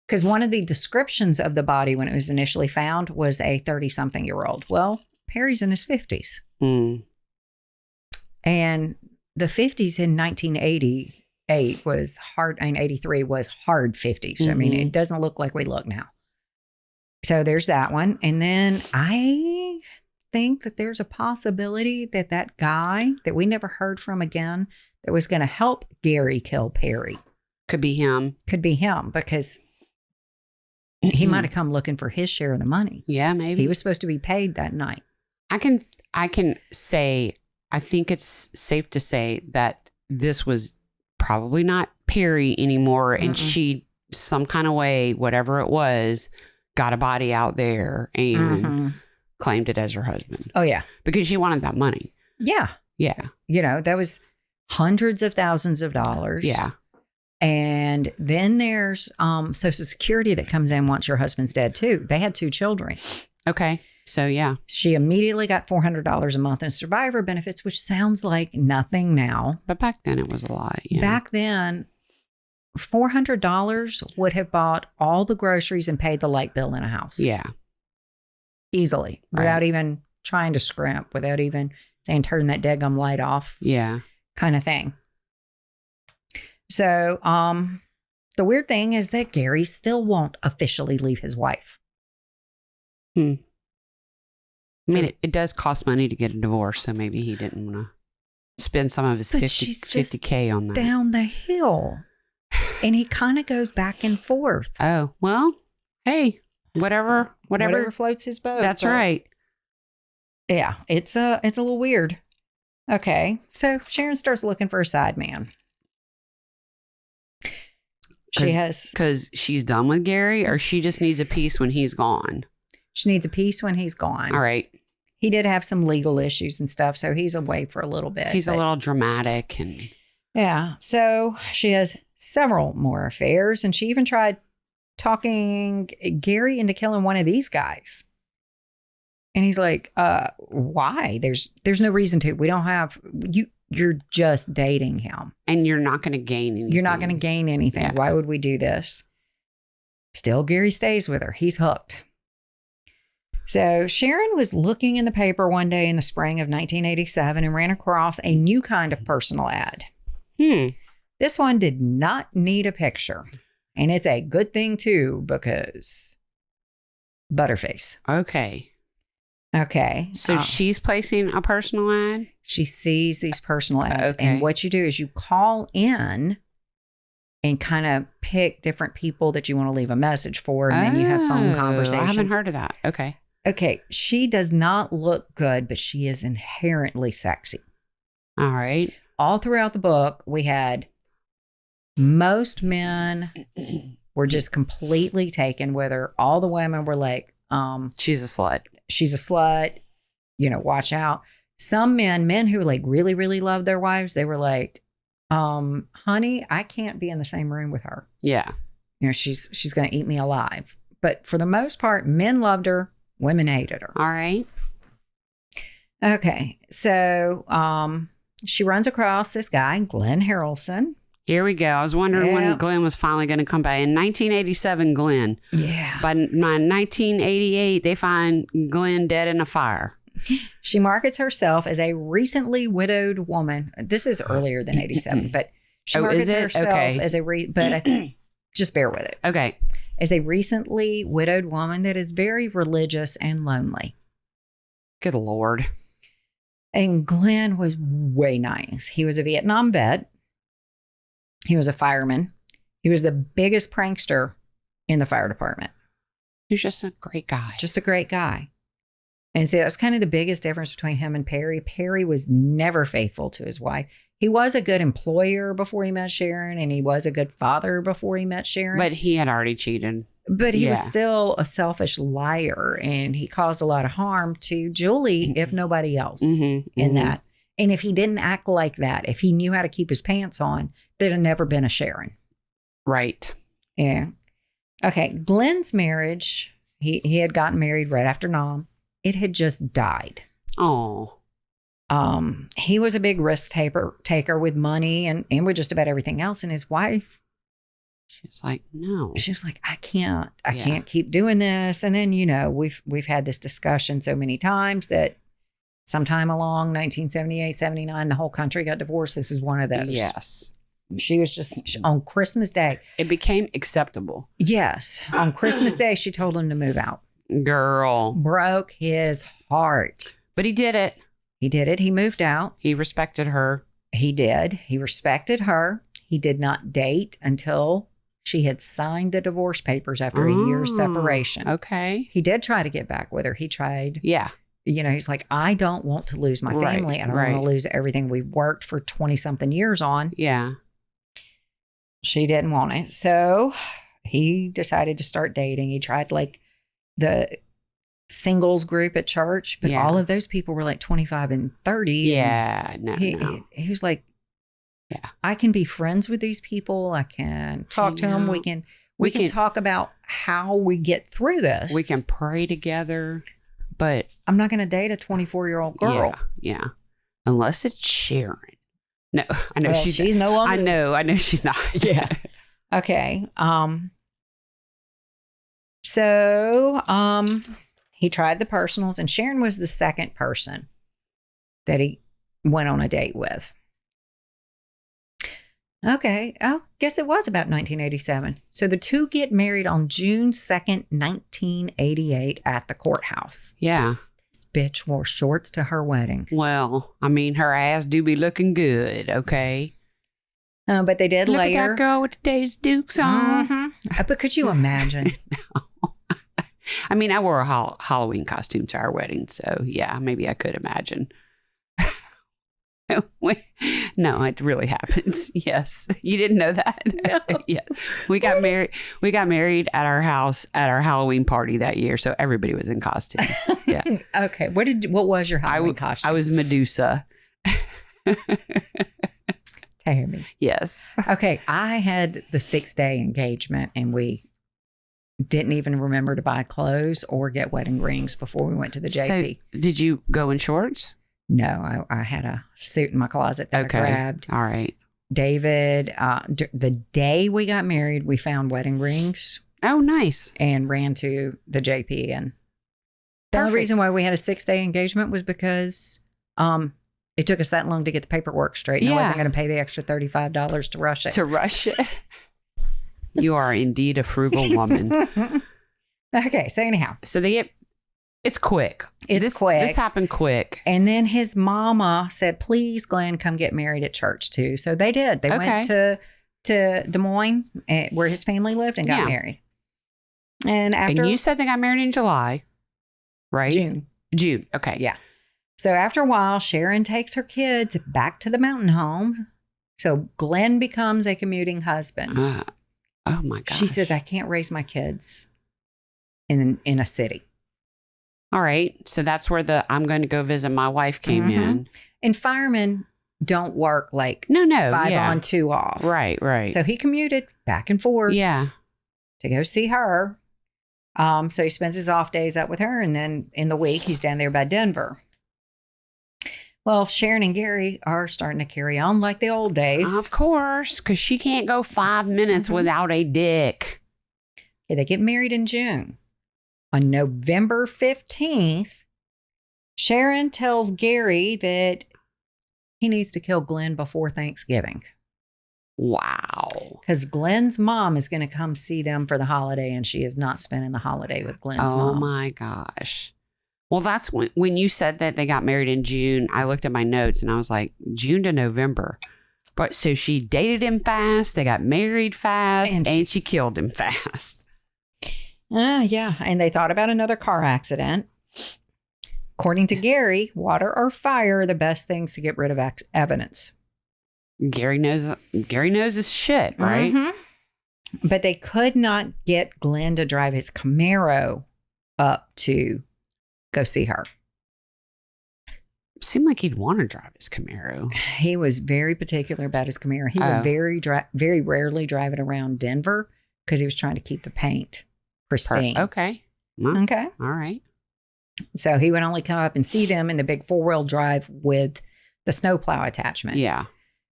Because one of the descriptions of the body when it was initially found was a 30-something-year-old. Well, Perry's in his 50s. And the 50s in 1988 was hard. 83 was hard 50s. I mean, it doesn't look like we look now. So there's that one. And then I think that there's a possibility that that guy that we never heard from again that was going to help Gary kill Perry. Could be him. Because he might have come looking for his share of the money. Yeah, maybe. He was supposed to be paid that night. I can say, I think it's safe to say that this was probably not Perry anymore. And she, some kind of way, whatever it was, got a body out there and claimed it as her husband. Oh, yeah. Because she wanted that money. Yeah. Yeah. You know, that was hundreds of thousands of dollars. Yeah. And then there's Social Security that comes in once your husband's dead, too. They had 2 children. Okay. So, yeah. She immediately got $400 a month in survivor benefits, which sounds like nothing now. But back then it was a lot. Yeah. Back then, $400 would have bought all the groceries and paid the light bill in a house. Yeah. Easily. Without even trying to scrimp, without even saying, turn that daggum light off. Yeah. Kind of thing. So, the weird thing is that Gary still won't officially leave his wife. I mean, it does cost money to get a divorce, so maybe he didn't want to spend some of his 50K on that. Down the hill. And he kind of goes back and forth. Oh, well, hey, whatever floats his boat. That's right. Yeah, it's a little weird. Okay, so Sharon starts looking for a side man. Because she's done with Gary, or she just needs a piece when he's gone. She needs a piece when he's gone. All right. He did have some legal issues and stuff, so he's away for a little bit. He's a little dramatic. And yeah. So she has several more affairs, and she even tried talking Gary into killing one of these guys. And he's like, why? There's no reason to. We don't have you're just dating him. And you're not going to gain anything. You're not going to gain anything. Yeah. Why would we do this? Still, Gary stays with her. He's hooked. So Sharon was looking in the paper one day in the spring of 1987 and ran across a new kind of personal ad. This one did not need a picture. And it's a good thing, too, because Butterface. Okay. Okay. So she's placing a personal ad? She sees these personal ads. Okay. And what you do is you call in and kind of pick different people that you want to leave a message for. And then you have phone conversations. I haven't heard of that. Okay. Okay. She does not look good, but she is inherently sexy. All right. All throughout the book, we had most men were just completely taken with her. All the women were like, she's a slut. She's a slut. Watch out. Some men who like really, really loved their wives, they were like, honey, I can't be in the same room with her. Yeah. She's going to eat me alive. But for the most part, men loved her. Women hated her. All right. Okay. So, she runs across this guy, Glenn Harrelson. Here we go. I was wondering when Glenn was finally going to come back. In 1987, Glenn. Yeah. By 1988, they find Glenn dead in a fire. She markets herself as a recently widowed woman. This is earlier than 87, but she markets herself as just bear with it. Okay. As a recently widowed woman that is very religious and lonely. Good Lord. And Glenn was way nice. He was a Vietnam vet. He was a fireman. He was the biggest prankster in the fire department. He was just a great guy. Just a great guy. And so that's kind of the biggest difference between him and Perry. Perry was never faithful to his wife. He was a good employer before he met Sharon, and he was a good father before he met Sharon. But he had already cheated. But he was still a selfish liar, and he caused a lot of harm to Julie, if nobody else, in that. And if he didn't act like that, if he knew how to keep his pants on, there'd have never been a Sharon. Right. Yeah. Okay. Glenn's marriage, he had gotten married right after Nam. It had just died. Oh. He was a big risk taker with money and with just about everything else. And his wife, she was like, no. She was like, I can't keep doing this. And then, we've had this discussion so many times that sometime along 1978, 79, the whole country got divorced. This is one of those. Yes. She was just on Christmas Day. It became acceptable. Yes. On Christmas Day, she told him to move out. Girl. Broke his heart. But he did it. He did it. He moved out. He respected her. He did. He respected her. He did not date until she had signed the divorce papers after a year's separation. Okay. He did try to get back with her. He tried. Yeah. He's like, I don't want to lose my family. I don't want to lose everything we worked for 20-something years on. Yeah. She didn't want it. So he decided to start dating. He tried like the singles group at church, but all of those people were like 25 and 30. Yeah. No. He was like, yeah, I can be friends with these people. I can talk to them. We can talk about how we get through this. We can pray together, but I'm not going to date a 24-year-old girl. Yeah. Unless it's Sharon. No, I know she's no longer. I know she's not. Yeah. Okay. So, he tried the personals, and Sharon was the second person that he went on a date with. Okay. Oh, guess it was about 1987. So the two get married on June 2nd, 1988 at the courthouse. Yeah. This bitch wore shorts to her wedding. Well, I mean, her ass do be looking good, okay? But they did Look later. at that girl with today's Dukes on. Mm-hmm. But could you imagine? No. I mean, I wore a Halloween costume to our wedding, so yeah, maybe I could imagine. No, it really happens. Yes. You didn't know that? No. Yeah. We got married at our house at our Halloween party that year, so everybody was in costume. Yeah. Okay. What was your Halloween costume? I was Medusa. Tammy. Yes. Okay. I had the 6-day engagement, and we didn't even remember to buy clothes or get wedding rings before we went to the JP. So, did you go in shorts? No, I had a suit in my closet that I grabbed. All right. David, the day we got married, we found wedding rings. Oh, nice. And ran to the JP. And the only reason why we had a 6-day engagement was because it took us that long to get the paperwork straight. And I wasn't going to pay the extra $35 to rush it. To rush it. You are indeed a frugal woman. Okay. So anyhow. So they It's quick. It's quick. This happened quick. And then his mama said, please, Glenn, come get married at church too. So they did. They went to Des Moines, where his family lived, and got married. And after... And you said they got married in July, right? June. Okay. Yeah. So after a while, Sharon takes her kids back to the mountain home. So Glenn becomes a commuting husband. Oh my gosh. She says, I can't raise my kids in a city. All right. So that's where the I'm going to go visit my wife came in. And firemen don't work like no 5 on 2 off. Right. So he commuted back and forth to go see her. So he spends his off days up with her. And then in the week, he's down there by Denver. Well, Sharon and Gary are starting to carry on like the old days. Of course, because she can't go 5 minutes without a dick. Okay, they get married in June. On November 15th, Sharon tells Gary that he needs to kill Glenn before Thanksgiving. Wow. Because Glenn's mom is going to come see them for the holiday, and she is not spending the holiday with Glenn's mom. Oh, my gosh. Well, that's when you said that they got married in June, I looked at my notes, and I was like, June to November. But so she dated him fast, they got married fast, and she killed him fast. Yeah, and they thought about another car accident. According to Gary, water or fire are the best things to get rid of evidence. Gary knows his shit, right? But they could not get Glenn to drive his Camaro up to go see her. Seemed like he'd want to drive his Camaro. He was very particular about his Camaro. He would very rarely drive it around Denver because he was trying to keep the paint pristine. Okay. Okay. All right. So he would only come up and see them in the big 4-wheel drive with the snowplow attachment. Yeah.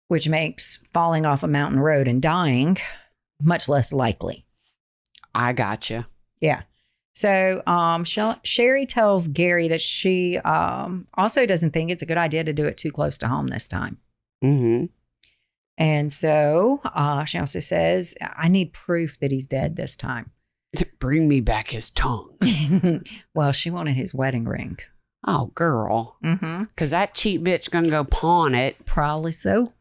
Which makes falling off a mountain road and dying much less likely. I gotcha. Yeah. So Sherri tells Gary that she also doesn't think it's a good idea to do it too close to home this time. And so she also says, I need proof that he's dead this time. Bring me back his tongue. Well, she wanted his wedding ring. Oh, girl. Because that cheap bitch gonna go pawn it. Probably so.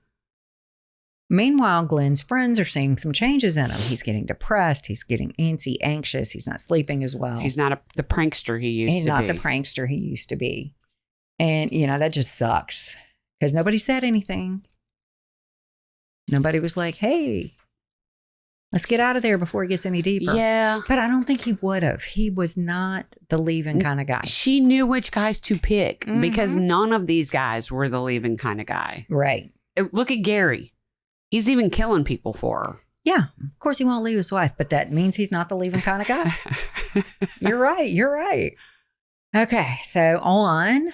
Meanwhile, Glenn's friends are seeing some changes in him. He's getting depressed. He's getting antsy, anxious. He's not sleeping as well. He's not the prankster he used to be. He's not the prankster he used to be. And, that just sucks because nobody said anything. Nobody was like, hey, let's get out of there before it gets any deeper. Yeah. But I don't think he would have. He was not the leaving kind of guy. She knew which guys to pick because none of these guys were the leaving kind of guy. Right. Look at Gary. He's even killing people for her. Yeah. Of course he won't leave his wife, but that means he's not the leaving kind of guy. You're right. Okay. So on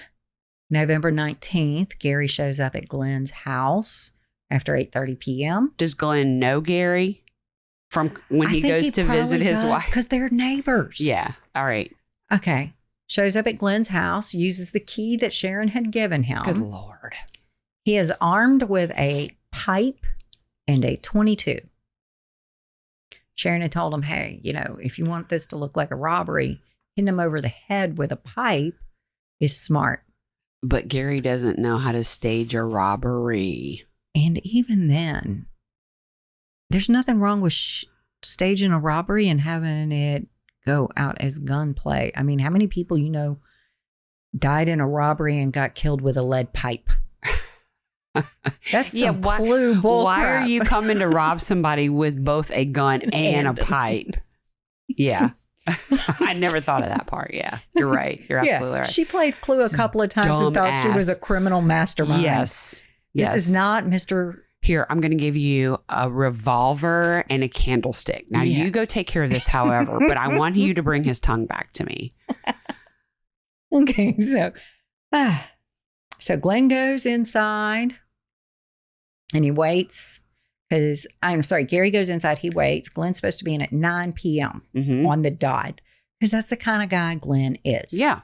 November 19th, Gary shows up at Glenn's house after 8:30 p.m. Does Glenn know Gary from when he goes to visit his wife? Because they're neighbors. Yeah. All right. Okay. Shows up at Glenn's house, uses the key that Sharon had given him. Good Lord. He is armed with a pipe and a .22. Sharon had told him, hey, if you want this to look like a robbery, hitting him over the head with a pipe is smart. But Gary doesn't know how to stage a robbery. And even then, there's nothing wrong with staging a robbery and having it go out as gunplay. I mean, how many people died in a robbery and got killed with a lead pipe? That's some clue bull Why crap. are you coming to rob somebody with both a gun and a pipe? Yeah. I never thought of that part. Yeah. You're right. You're absolutely right. She played Clue a couple of times and thought she was a criminal mastermind. Yes. This is not Mr. Here, I'm going to give you a revolver and a candlestick. Now, you go take care of this, however, but I want you to bring his tongue back to me. Okay, so Glenn goes inside and he waits because, Gary goes inside, he waits. Glenn's supposed to be in at 9 p.m. On the dot because that's the kind of guy Glenn is. Yeah.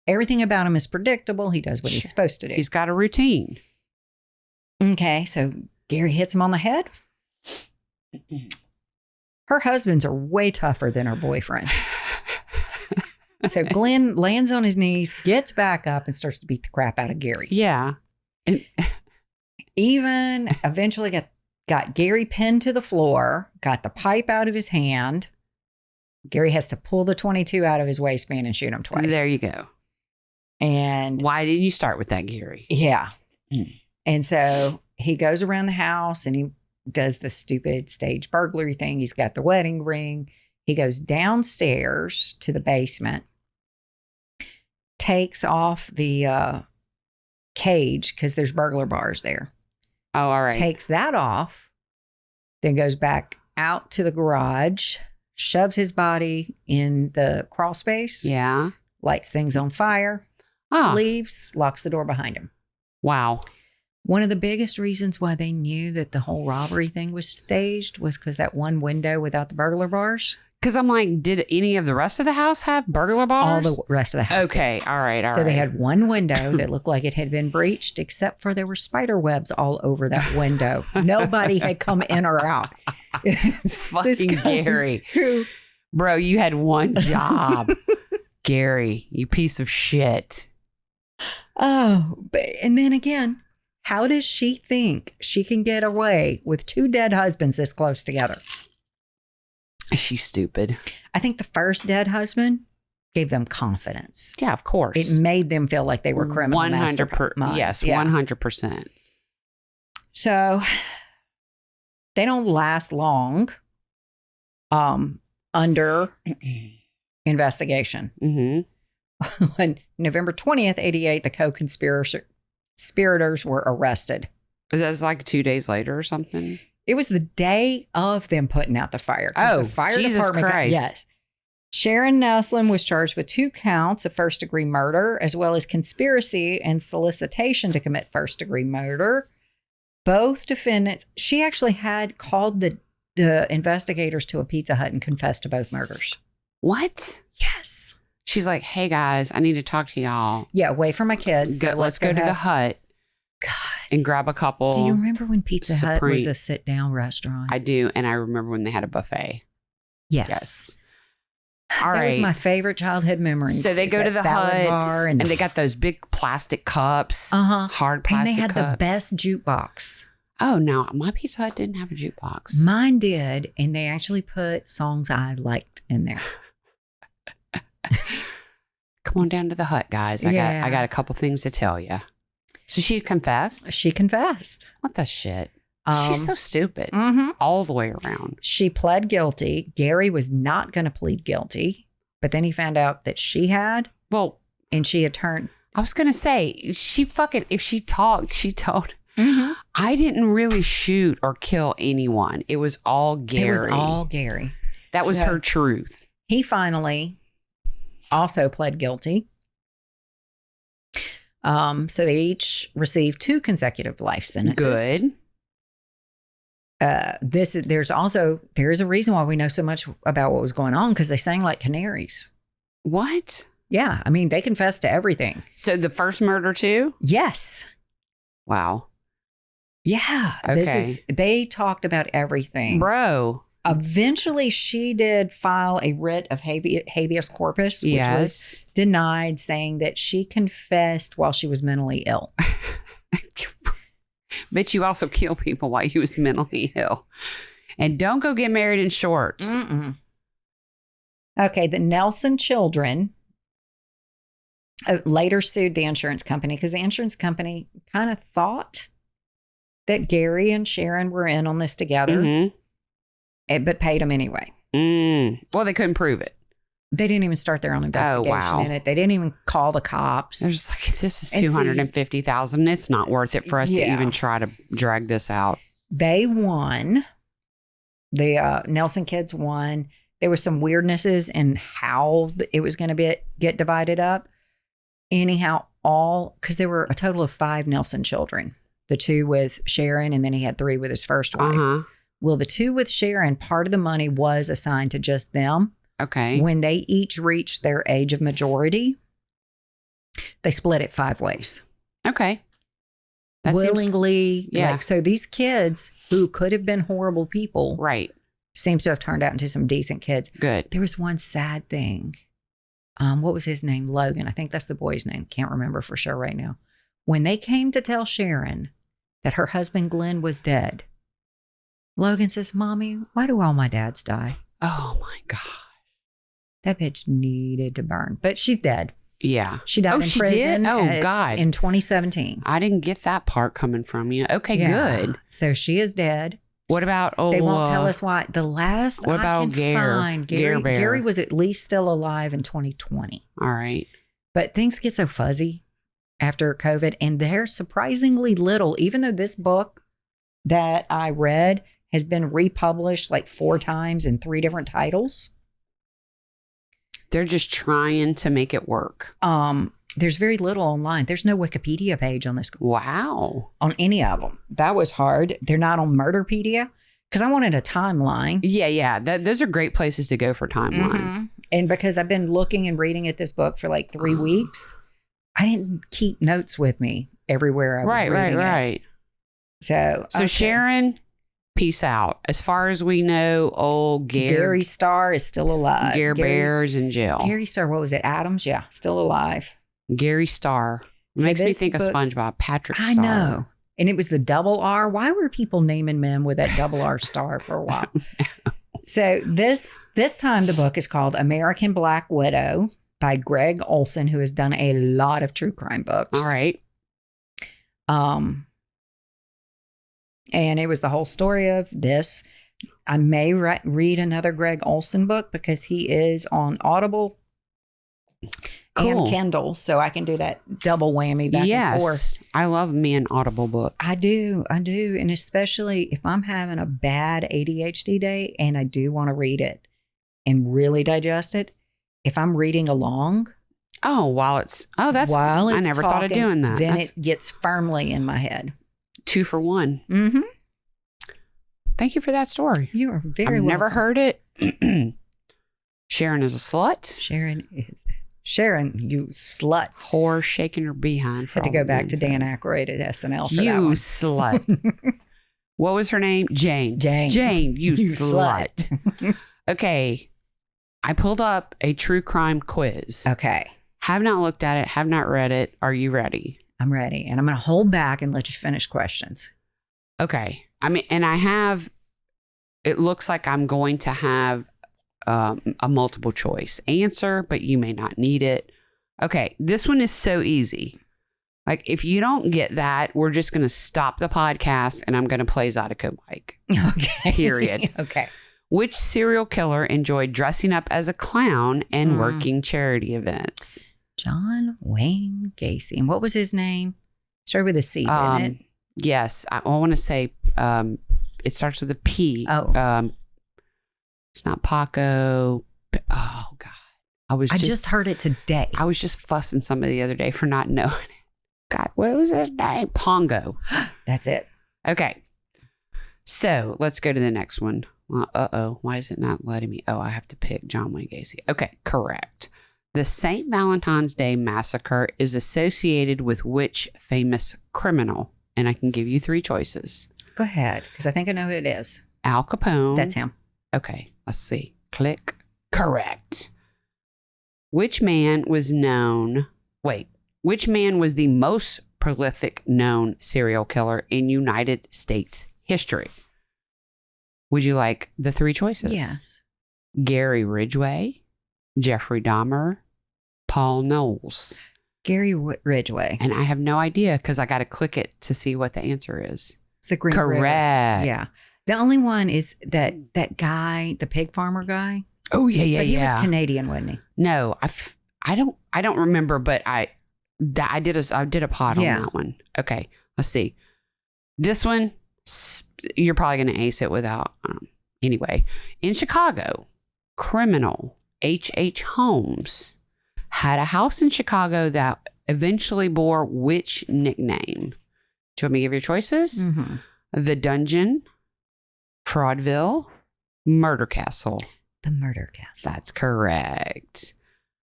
Everything about him is predictable. He does what he's supposed to do. He's got a routine. Okay, so Gary hits him on the head. Her husbands are way tougher than her boyfriend. So Glenn lands on his knees, gets back up, and starts to beat the crap out of Gary. Yeah. And even eventually got Gary pinned to the floor, got the pipe out of his hand. Gary has to pull the .22 out of his waistband and shoot him twice. There you go. And why didn't you start with that, Gary? Yeah. And so he goes around the house and he does the stupid stage burglary thing. He's got the wedding ring. He goes downstairs to the basement, takes off the cage because there's burglar bars there. Oh, all right. Takes that off, then goes back out to the garage, shoves his body in the crawl space. Yeah. Lights things on fire. Leaves, locks the door behind him. Wow. One of the biggest reasons why they knew that the whole robbery thing was staged was because that one window without the burglar bars. Because I'm like, did any of the rest of the house have burglar bars? All the rest of the house. Okay. Did. All right. So they had one window that looked like it had been breached, except for there were spider webs all over that window. Nobody had come in or out. Fucking Gary. Bro, you had one job. Gary, you piece of shit. Oh, and then again, how does she think she can get away with two dead husbands this close together? She's stupid. I think the first dead husband gave them confidence. Yeah, of course. It made them feel like they were criminal 100%. Yes, yeah. 100%. So they don't last long under investigation. Mm-hmm. On November 20th, 88, the co-conspirators were arrested. That's like 2 days later or something? It was the day of them putting out the fire. Oh, the fire Jesus department Christ. Yes. Sharon Neslin was charged with 2 counts of first-degree murder, as well as conspiracy and solicitation to commit first-degree murder. Both defendants, she actually had called the investigators to a Pizza Hut and confessed to both murders. What? Yes. She's like, hey, guys, I need to talk to y'all. Yeah, away from my kids. So let's go to the Hut. God. And grab a couple. Do you remember when Pizza Hut Supreme. was a sit-down restaurant? I do. And I remember when they had a buffet. Yes. All that right. was my favorite childhood memory. So they go to the Hut bar and they got those big plastic cups. Hard plastic cups. And they had the best jukebox. Oh, no. My Pizza Hut didn't have a jukebox. Mine did. And they actually put songs I liked in there. Come on down to the Hut, guys. I got a couple things to tell you. So she confessed? She confessed. What the shit? She's so stupid. All the way around. She pled guilty. Gary was not going to plead guilty, but then he found out that she had. Well, and she had turned. I was going to say, if she talked, she told, I didn't really shoot or kill anyone. It was all Gary. It was all Gary. That was her truth. He finally also pled guilty. So they each received 2 consecutive life sentences. Good. There is a reason why we know so much about what was going on, because they sang like canaries. What? Yeah. I mean, they confessed to everything. So the first murder too? Yes. Wow. Yeah. Okay. They talked about everything. Bro. Eventually, she did file a writ of habeas corpus, which was denied, saying that she confessed while she was mentally ill. But you also kill people while you was mentally ill. And don't go get married in shorts. Okay, the Nelson children later sued the insurance company because the insurance company kind of thought that Gary and Sharon were in on this together. But paid them anyway. Well, they couldn't prove it. They didn't even start their own investigation in it. They didn't even call the cops. They're just like, this is $250,000. It's not worth it for us to even try to drag this out. They won. The Nelson kids won. There was some weirdnesses in how it was going to get divided up. Anyhow, because there were a total of 5 Nelson children. The 2 with Sharon, and then he had 3 with his first wife. Well, the 2 with Sharon, part of the money was assigned to just them. Okay. When they each reached their age of majority, they split it 5 ways. Okay. That willingly. Seems, so these kids who could have been horrible people. Right. Seems to have turned out into some decent kids. Good. There was one sad thing. what was his name? Logan. I think that's the boy's name. Can't remember for sure right now. When they came to tell Sharon that her husband Glenn was dead, Logan says, Mommy, why do all my dads die? Oh my God. That bitch needed to burn, but she's dead. Yeah. She died in prison. Did? Oh, God. In 2017. I didn't get that part coming from you. Okay, good. So she is dead. What about they won't tell us why. The last what about Gary was at least still alive in 2020. All right. But things get so fuzzy after COVID, and there's surprisingly little, even though this book that I read has been republished like 4 times in 3 different titles. They're just trying to make it work. There's very little online. There's no Wikipedia page on this. Wow. On any of them. That was hard. They're not on Murderpedia because I wanted a timeline. Yeah. Those are great places to go for timelines. Mm-hmm. And because I've been looking and reading at this book for like 3 weeks, I didn't keep notes with me everywhere I was reading Right. So okay. Sharon, peace out. As far as we know, old Gary Starr is still alive. Gary Bear's in jail. Gary Starr, what was it? Adams? Yeah, still alive. Gary Starr. Makes me think of SpongeBob. Patrick Starr. I know. And it was the double R. Why were people naming men with that double R star for a while? So this time the book is called American Black Widow by Greg Olson, who has done a lot of true crime books. All right. And it was the whole story of this. I may read another Greg Olson book because he is on Audible and Kindle, so I can do that double whammy back and forth. I love me an Audible book. I do. And especially if I'm having a bad ADHD day and I do want to read it and really digest it, if I'm reading along. I never thought of doing that. Then it gets firmly in my head. 2 for 1. Mm-hmm. Thank you for that story. You are very I've welcome. never heard it. Sharon is a slut. Sharon, you slut. Whore shaking her behind. Had to go back to Dan Aykroyd at SNL for that one. You slut. What was her name? Jane, you slut. Okay. I pulled up a true crime quiz. Okay. Have not looked at it. Have not read it. Are you ready? I'm ready. And I'm going to hold back and let you finish questions. Okay. It looks like I'm going to have a multiple choice answer, but you may not need it. Okay. This one is so easy. Like, if you don't get that, we're just going to stop the podcast and I'm going to play Zydeco Mike. Okay. Period. Okay. Which serial killer enjoyed dressing up as a clown and working charity events? John Wayne Gacy. And what was his name? Started with a C, didn't it? Yes. I want to say it starts with a P. Oh. It's not Paco. Oh, God. I just heard it today. I was just fussing somebody the other day for not knowing it. God, what was his name? Pongo. That's it. Okay. So let's go to the next one. Why is it not letting me? Oh, I have to pick John Wayne Gacy. Okay, correct. The St. Valentine's Day Massacre is associated with which famous criminal? And I can give you 3 choices. Go ahead, because I think I know who it is. Al Capone. That's him. Okay, let's see. Click. Correct. Which man was the most prolific known serial killer in United States history? Would you like the 3 choices? Yes. Gary Ridgway, Jeffrey Dahmer, Paul Knowles. Gary Ridgway. And I have no idea because I got to click it to see what the answer is. It's the Green Correct. River. Yeah. The only one is that guy, the pig farmer guy. Oh, yeah. But he was Canadian, wasn't he? No, I don't remember, but I did a pod on that one. Okay, let's see. This one, you're probably going to ace it without. Anyway, in Chicago, criminal H.H. Holmes had a house in Chicago that eventually bore which nickname? Do you want me to give you choices? Mm-hmm. The Dungeon, Fraudville, Murder Castle. The Murder Castle. That's correct.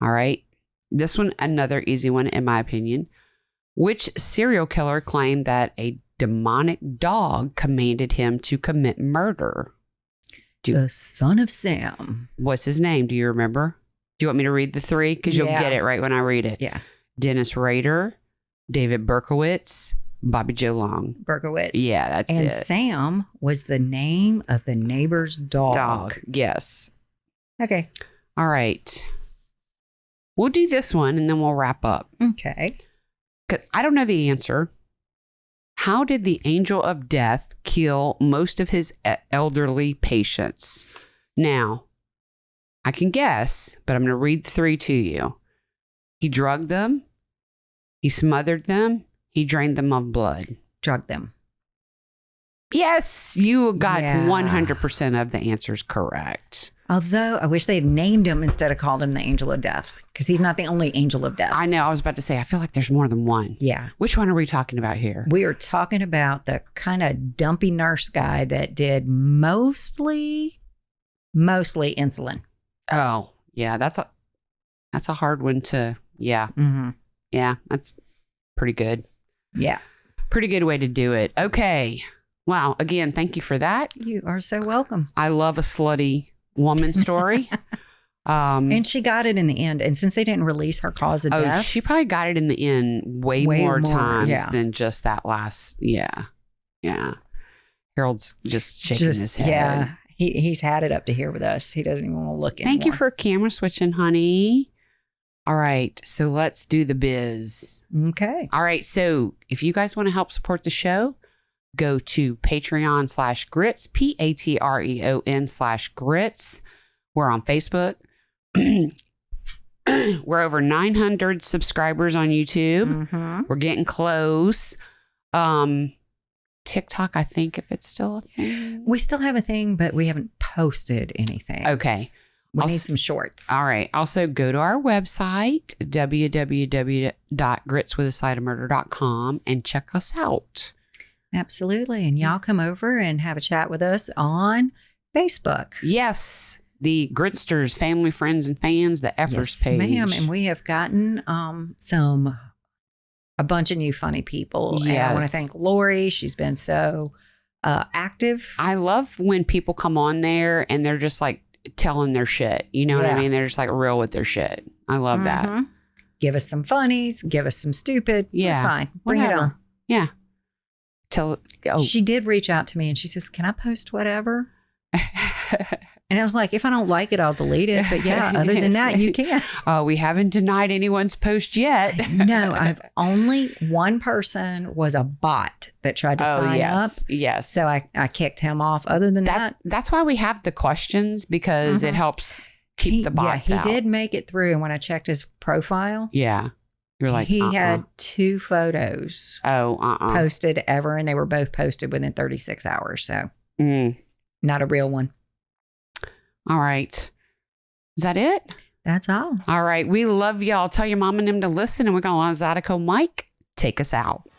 All right. This one, another easy one, in my opinion. Which serial killer claimed that a demonic dog commanded him to commit murder? The Son of Sam. What's his name? Do you remember? Do you want me to read the 3? Because you'll get it right when I read it. Yeah. Dennis Rader, David Berkowitz, Bobby Joe Long. Berkowitz. Yeah, that's it. And Sam was the name of the neighbor's dog. Yes. Okay. All right. We'll do this one and then we'll wrap up. Okay. 'Cause I don't know the answer. How did the angel of death kill most of his elderly patients? Now, I can guess, but I'm going to read 3 to you. He drugged them. He smothered them. He drained them of blood. Drugged them. Yes, you got 100% of the answers correct. Although I wish they had named him instead of called him the angel of death, because he's not the only angel of death. I know. I was about to say, I feel like there's more than one. Yeah. Which one are we talking about here? We are talking about the kind of dumpy nurse guy that did mostly insulin. Oh, yeah. That's a hard one to, yeah. Mm-hmm. Yeah, that's pretty good. Yeah. Pretty good way to do it. Okay. Wow. Again, thank you for that. You are so welcome. I love a slutty woman story. And she got it in the end. And since they didn't release her cause of death. She probably got it in the end way more times than just that last. Yeah. Yeah. Harold's just shaking his head. Yeah. He's had it up to here with us. He doesn't even want to look anymore. Thank you for camera switching, honey. All right. So let's do the biz. Okay. All right. So if you guys want to help support the show, go to Patreon/grits, Patreon/grits. We're on Facebook. We're over 900 subscribers on YouTube. Mm-hmm. We're getting close. TikTok, I think, if it's still a thing. We still have a thing, but we haven't posted anything. Okay. We need some shorts. All right. Also, go to our website, www.gritswithasideofmurder.com, and check us out. Absolutely. And y'all come over and have a chat with us on Facebook. Yes. The Gritsters, family, friends, and fans, the Effers page. Ma'am. And we have gotten a bunch of new funny people. Yes. And I want to thank Lori. She's been so active. I love when people come on there and they're just like telling their shit. You know what I mean? They're just like real with their shit. I love that. Give us some funnies. Give us some stupid. Yeah. We're fine. Bring it on. Yeah. She did reach out to me and she says, "Can I post whatever?" And I was like, if I don't like it, I'll delete it. But yeah, other than that, you can. We haven't denied anyone's post yet. No, I've only one person was a bot that tried to sign up. Yes. So I kicked him off. Other than that. That's why we have the questions, because it helps keep the bots out. He did make it through. And when I checked his profile. Yeah. You're like, he had 2 photos posted ever. And they were both posted within 36 hours. So not a real one. All right. Is that it? That's all. All right. We love y'all. Tell your mom and them to listen, and we're going to let Zydeco Mike take us out.